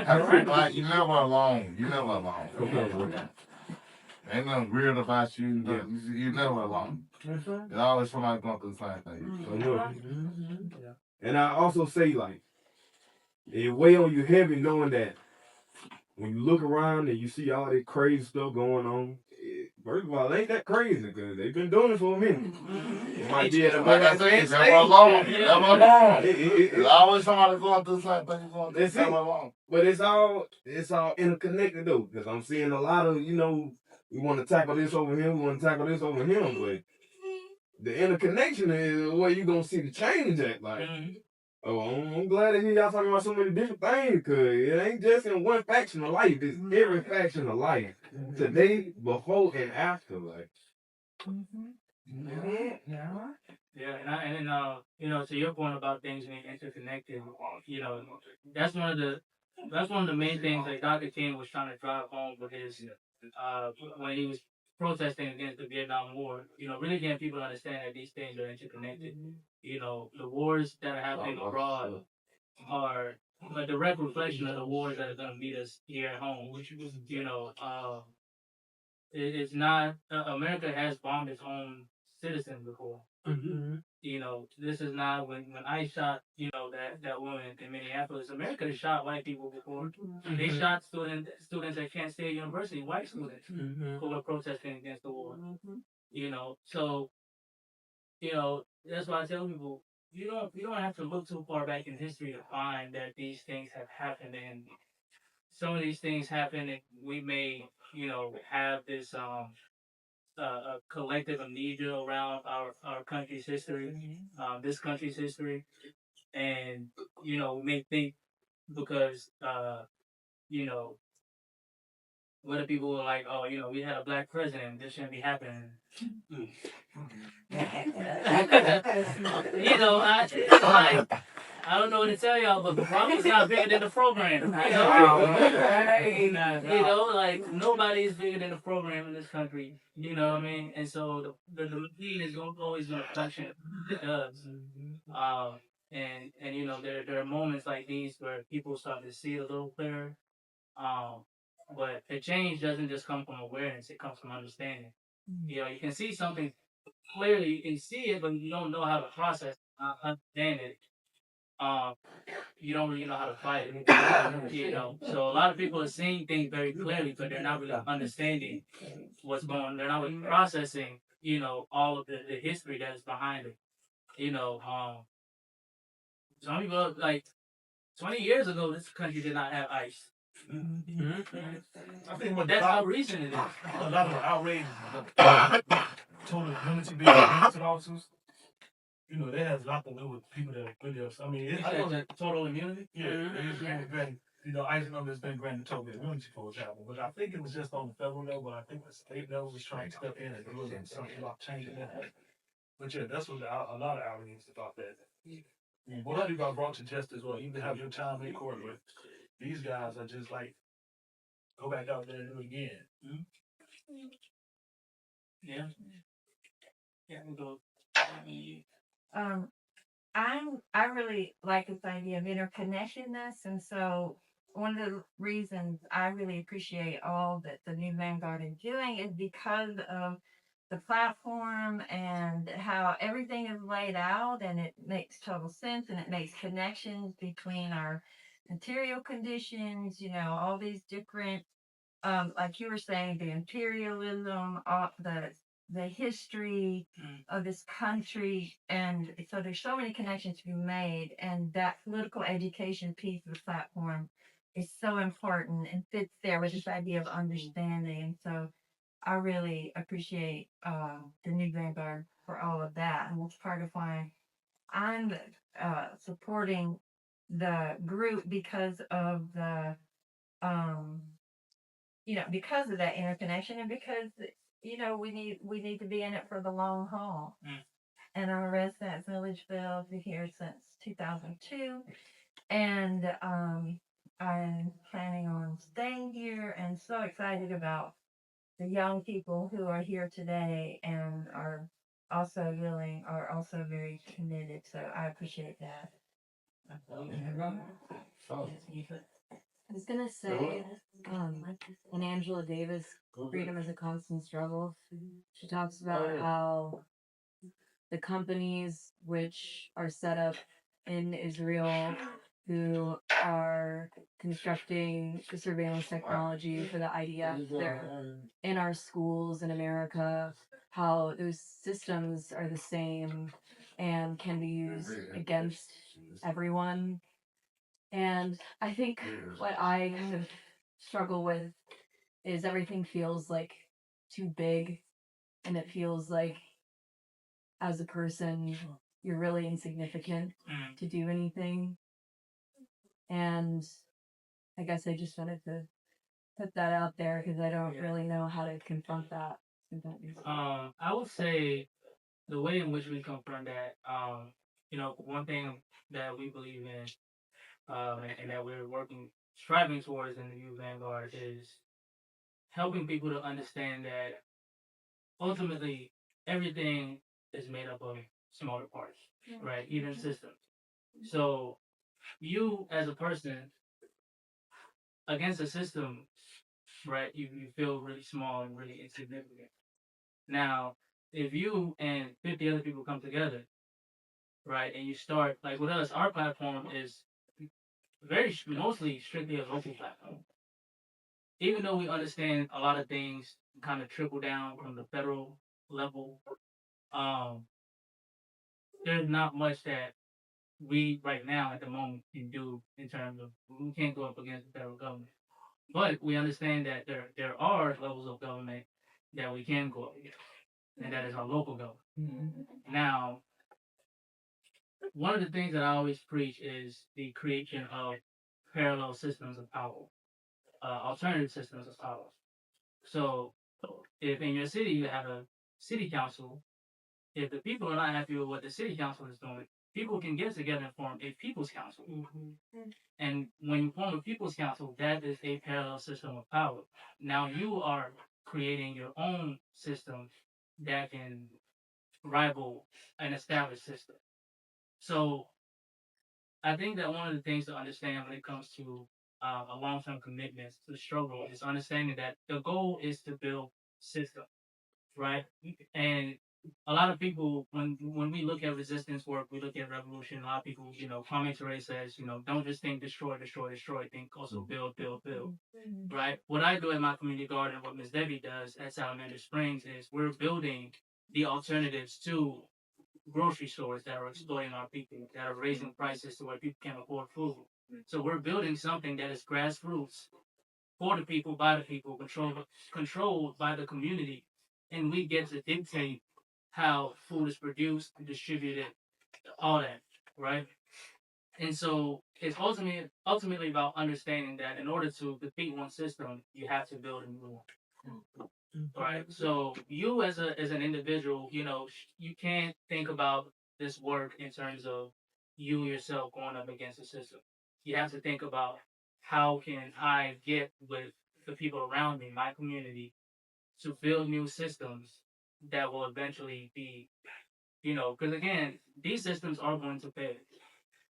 I feel like you're never alone. You're never alone. Ain't nothing weird about you. Yeah. You're never alone. There's always somebody going through the same thing. So, look. And I also say, like, it weigh on you heavy knowing that when you look around and you see all this crazy stuff going on, first of all, it ain't that crazy because they've been doing it for a minute. It might be at a Like I said, you're never alone. You're never alone. There's always somebody going through the same thing. That's it. Alone. But it's all interconnected though, because I'm seeing a lot of, we want to tackle this over here, we want to tackle this over him, but the interconnection is where you gonna see the change at. Like, oh, I'm glad to hear y'all talking about so many different things, cause it ain't just in one faction of life. It's every faction of life. Today, before, and after. Like, Yeah, and to your point about things being interconnected, that's one of the main things that Dr. King was trying to drive home with his when he was protesting against the Vietnam War. Really getting people to understand that these things are interconnected. The wars that are happening abroad are a direct reflection of the wars that are going to meet us here at home. It's not America has bombed its own citizens before. This is not when I shot, that woman in Minneapolis. America has shot white people before. They shot students at Kent State University, white students who were protesting against the war. So that's why I tell people you don't have to look too far back in history to find that these things have happened, and some of these things happen, and we may have this a collective amnesia around our country's history, this country's history, and we may think because other people were like, oh, we had a black president, this shouldn't be happening. I don't know what to tell y'all, but the problem's not bigger than the program. Like nobody's bigger than the program in this country. You know what I mean? And so the machine is always going to function. It does. And there are moments like these where people start to see it a little clearer. But the change doesn't just come from awareness; it comes from understanding. You can see something clearly, you can see it, but you don't know how to process, understand it. You don't really know how to fight it. So a lot of people are seeing things very clearly, but they're not really understanding what's going on. They're not really processing, all of the history that's behind it. Some people, like 20 years ago, this country did not have ice. I think That's how recent it is. a lot of the outrage total immunity being granted officers. That has a lot to do with people that really are. I mean, I know that Total immunity? yeah, it's granted. ICE has been granted total immunity, for example. But I think it was just on the federal level. I think the state level was trying to step in and do something about changing that. But yeah, that's what a lot of outrage about that. What have you got brought to justice, or even have your time in court with? These guys are just like, go back out there and do it again. Yeah. Yeah, we'll go. I really like this idea of interconnectedness, and so one of the reasons I really appreciate all that the new Vanguard is doing is because of the platform and how everything is laid out, and it makes total sense, and it makes connections between our material conditions, all these different, like you were saying, the imperialism, the history of this country, and so there's so many connections to be made, and that political education piece of the platform is so important and fits there with this idea of understanding. And so I really appreciate the new Vanguard for all of that, and that's part of why I'm supporting the group because of the um, because of that interconnection, and because we need to be in it for the long haul. And I'm a resident of Milledgeville, been here since 2002, and I'm planning on staying here, and so excited about the young people who are here today and are also very committed. So I appreciate that. I was gonna say, in Angela Davis, Freedom is a Constant Struggle, she talks about how the companies which are set up in Israel who are constructing the surveillance technology for the IDF, they're in our schools in America, how those systems are the same and can be used against everyone. And I think what I kind of struggle with is everything feels like too big, and it feels like as a person you're really insignificant to do anything. And I guess I just wanted to put that out there because I don't really know how to confront that. I would say the way in which we confront that, one thing that we believe in, and that we're striving towards in the Youth Vanguard is helping people to understand that ultimately everything is made up of smaller parts, right? Even systems. So you as a person against a system, right? You feel really small and really insignificant. Now, if you and 50 other people come together, right, and you start like with us, our platform is mostly strictly a local platform. Even though we understand a lot of things kind of trickle down from the federal level, um, there's not much that we right now at the moment can do in terms of we can't go up against the federal government. But we understand that there are levels of government that we can go up against, and that is our local government. Now, one of the things that I always preach is the creation of parallel systems of power, alternative systems of power. So, if in your city you have a city council, if the people are not happy with what the city council is doing, people can get together and form a people's council. And when you form a people's council, that is a parallel system of power. Now you are creating your own system that can rival an established system. So I think that one of the things to understand when it comes to a long-term commitment to the struggle is understanding that the goal is to build systems, right? And a lot of people, when we look at resistance work, we look at revolution. A lot of people, commentary says, don't just think destroy, destroy, destroy. Think also build, build, build, right? What I do at my community garden, what Ms. Debbie does at Salamander Springs, is we're building the alternatives to grocery stores that are exploiting our people, that are raising prices to where people can't afford food. So we're building something that is grassroots for the people, by the people, controlled by the community, and we get to dictate how food is produced and distributed, all that, right? And so it's ultimately about understanding that in order to defeat one system, you have to build a new one. Right. So you as an individual, you can't think about this work in terms of you yourself going up against the system. You have to think about how can I get with the people around me, my community, to build new systems that will eventually be, because again, these systems are going to fail.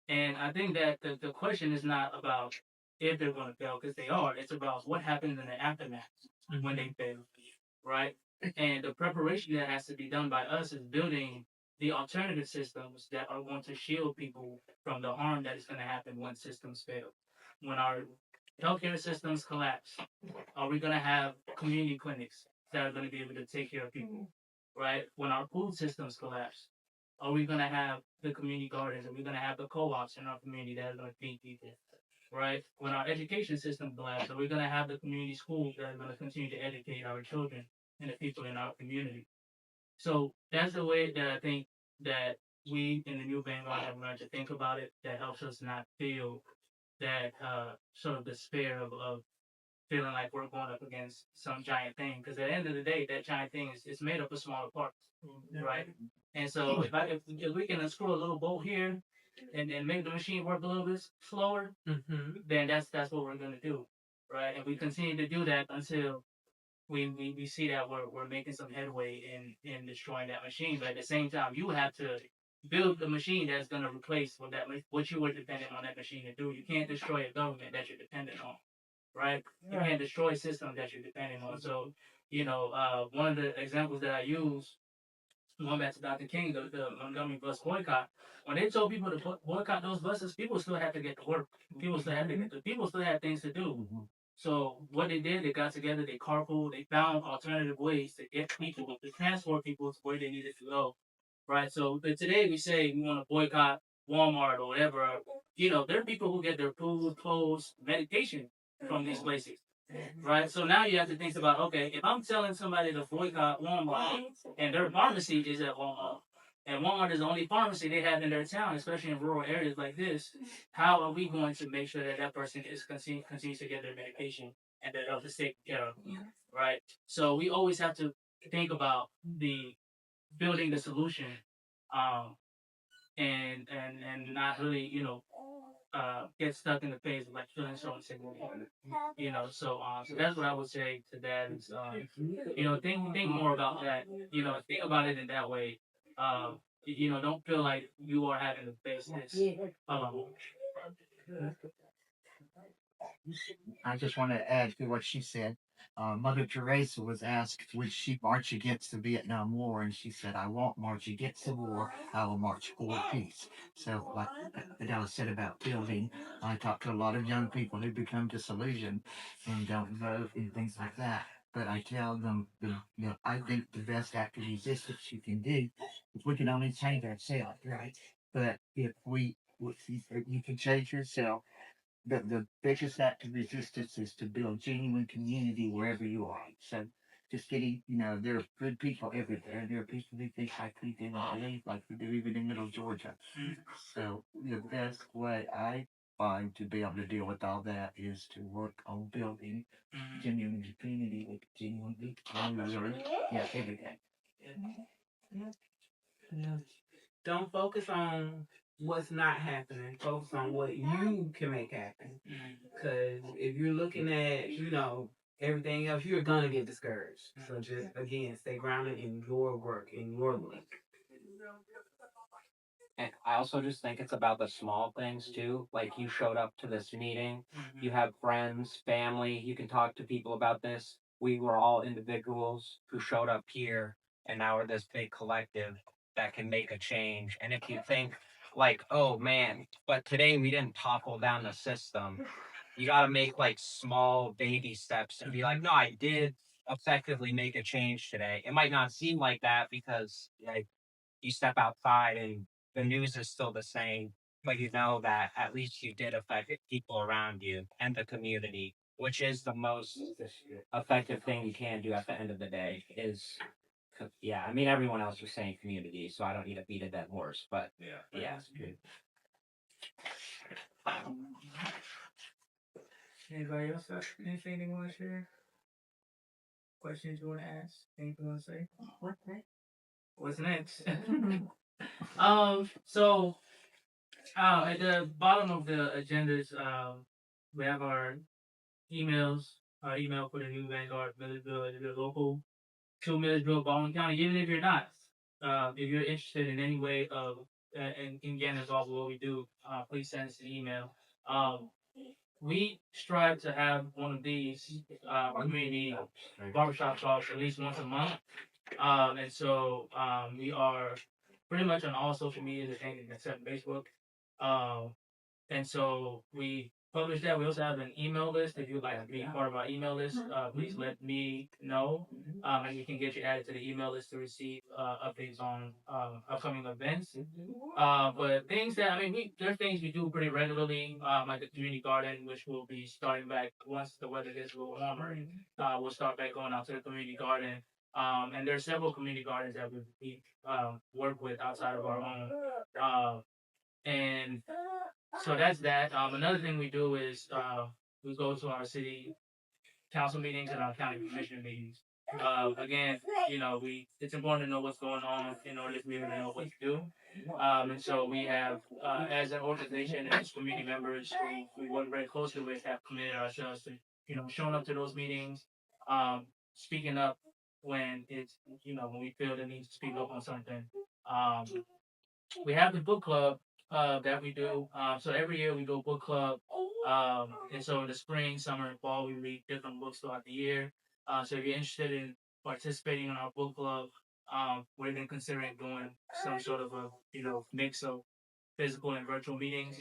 And I think that the question is not about if they're going to fail, because they are. It's about what happens in the aftermath when they fail, right? And the preparation that has to be done by us is building the alternative systems that are going to shield people from the harm that is going to happen when systems fail. When our healthcare systems collapse, are we going to have community clinics that are going to be able to take care of people, right? When our food systems collapse, are we going to have the community gardens? Are we going to have the co-ops in our community that are going to feed people, right? When our education system collapses, are we going to have the community schools that are going to continue to educate our children and the people in our community? So that's the way that I think that we in the new Vanguard have learned to think about it. That helps us not feel that sort of despair of feeling like we're going up against some giant thing. Because at the end of the day, that giant thing is it's made up of smaller parts, right? And so if we can unscrew a little bolt here and make the machine work a little bit slower, then that's what we're gonna do, right? And we continue to do that until we see that we're making some headway in destroying that machine. But at the same time, you have to build the machine that's going to replace what you were dependent on that machine to do. You can't destroy a government that you're dependent on, right? You can't destroy systems that you're dependent on. So, one of the examples that I use, going back to Dr. King, the Montgomery bus boycott, when they told people to boycott those buses, people still had to get to work. People still had things to do. So what they did, they got together, they carpooled, they found alternative ways to get people, to transport people to where they needed to go, right? So but today we say we want to boycott Walmart or whatever. There are people who get their food, clothes, medication from these places, right? So now you have to think about, okay, if I'm telling somebody to boycott Walmart and their pharmacy is at Walmart, and Walmart is the only pharmacy they have in their town, especially in rural areas like this, how are we going to make sure that that person is continues to get their medication and their health is taken care of, right? So we always have to think about the building the solution, um, and not really, get stuck in the phase of like feeling so insignificant, so that's what I would say to that is, think more about that, think about it in that way, don't feel like you are having to face this alone. I just want to add to what she said. Mother Teresa was asked, would she march against the Vietnam War? And she said, I won't march against the war, I will march for peace. So, like Adela said about building, I talk to a lot of young people who become disillusioned and don't vote and things like that. But I tell them, I think the best act of resistance you can do is we can only change ourselves, right? But if you can change yourself, the biggest act of resistance is to build genuine community wherever you are. So just getting, there are good people everywhere. There are people who think like we do, not believe like we do, even in Middle Georgia. So the best way I find to be able to deal with all that is to work on building genuine community with genuine people. Yeah, every day. Yeah. Don't focus on what's not happening. Focus on what you can make happen. Because if you're looking at, everything else, you're gonna get discouraged. So just again, stay grounded in your work, in your work. And I also just think it's about the small things too. Like you showed up to this meeting, you have friends, family, you can talk to people about this. We were all individuals who showed up here, and now we're this big collective that can make a change. And if you think, like, oh man, but today we didn't topple down the system, you got to make like small baby steps and be like, no, I did effectively make a change today. It might not seem like that because like you step outside and the news is still the same, but you know that at least you did affect people around you and the community, which is the most effective thing you can do at the end of the day. Yeah, I mean, everyone else was saying community, so I don't need to beat a dead horse, but yeah, it's good. Anybody else have anything they want to share? Questions you want to ask? Anything you want to say? What's next? So at the bottom of the agendas, we have our emails. Our email for the new Vanguard, Milledgeville, if you're local to Milledgeville, Baldwin County. Even if you're not, if you're interested in any way of in getting involved with what we do, please send us an email. we strive to have one of these community barbershop talks at least once a month. And so we are pretty much on all social media except Facebook. Um, and so we publish that. We also have an email list. If you'd like to be part of our email list, please let me know. And we can get you added to the email list to receive updates on upcoming events. But things that, I mean, there's things we do pretty regularly, like the community garden, which will be starting back once the weather gets a little warmer. We'll start back going out to the community garden. And there's several community gardens that we work with outside of our own. And so that's that. Another thing we do is we go to our city council meetings and our county commission meetings. Again, it's important to know what's going on in order to be able to know what to do. And so we have, as an organization, as community members who we work very closely with, have committed ourselves to, showing up to those meetings, speaking up when when we feel the need to speak up on something. Um, we have the book club that we do. So every year we do a book club. And so in the spring, summer, and fall, we read different books throughout the year. So if you're interested in participating in our book club, we're even considering doing some sort of a mix of physical and virtual meetings.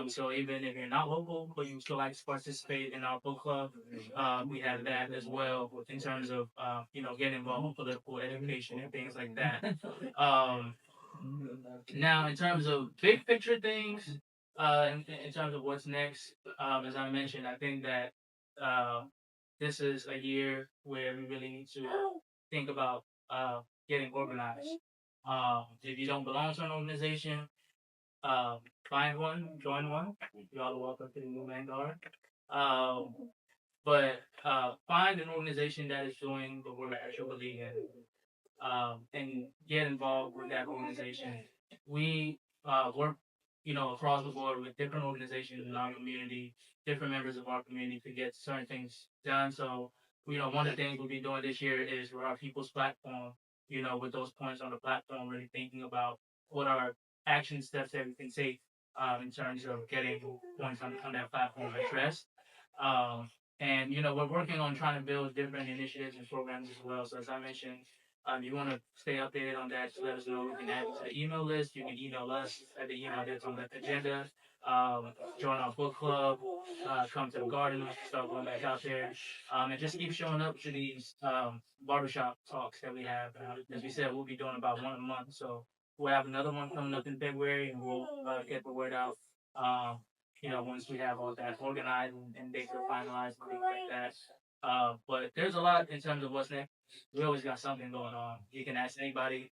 So even if you're not local, but you still like to participate in our book club, we have that as well in terms of getting involved in political education and things like that. Um, Now, in terms of big picture things, in terms of what's next, as I mentioned, I think that uh, this is a year where we really need to think about getting organized. If you don't belong to an organization, find one, join one. You all are welcome to the new Vanguard. Um, but find an organization that is doing the work that you believe in, and get involved with that organization. We work, across the board with different organizations in our community, different members of our community to get certain things done. So, one of the things we'll be doing this year is with our People's Platform, with those points on the platform, really thinking about what are action steps that we can take in terms of getting points on that platform addressed. Um, and, we're working on trying to build different initiatives and programs as well. So, as I mentioned, you want to stay updated on that, just let us know. We can add you to the email list. You can email us at the email that's on the agenda. Join our book club. Come to the garden. Start going back out there. And just keep showing up to these barbershop talks that we have. As we said, we'll be doing about one a month. So we'll have another one coming up in February, and we'll get the word out. Um, once we have all that organized and dates are finalized and things like that. But there's a lot in terms of what's next. We always got something going on. You can ask anybody,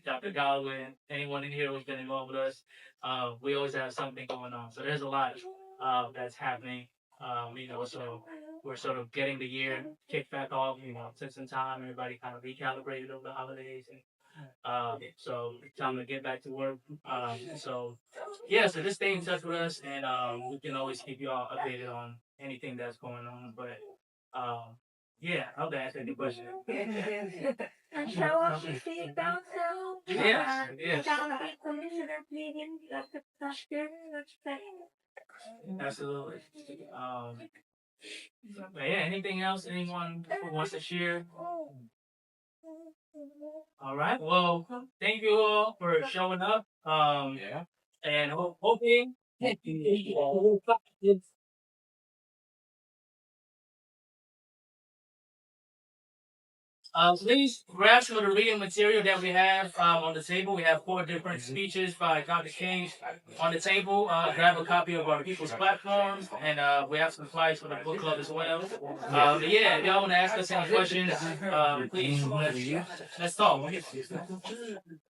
Dr. Godwin, anyone in here who's been involved with us. We always have something going on. So there's a lot that's happening. So we're sort of getting the year kicked back off. Took some time. Everybody kind of recalibrated over the holidays, and so time to get back to work. So yeah, so just stay in touch with us, and we can always keep you all updated on anything that's going on. But yeah, I hope that answered the question. And show up to see it down south. Yes, yes. Down at the commissioner meeting. That's good. That's great. Absolutely. But yeah, anything else anyone who wants to share? All right. Well, thank you all for showing up. And hoping. Please grab some of the reading material that we have on the table. We have 4 different speeches by Dr. King on the table. Grab a copy of our People's Platforms, and we have some flyers for the book club as well. Yeah, if y'all want to ask us any questions, please, let's talk.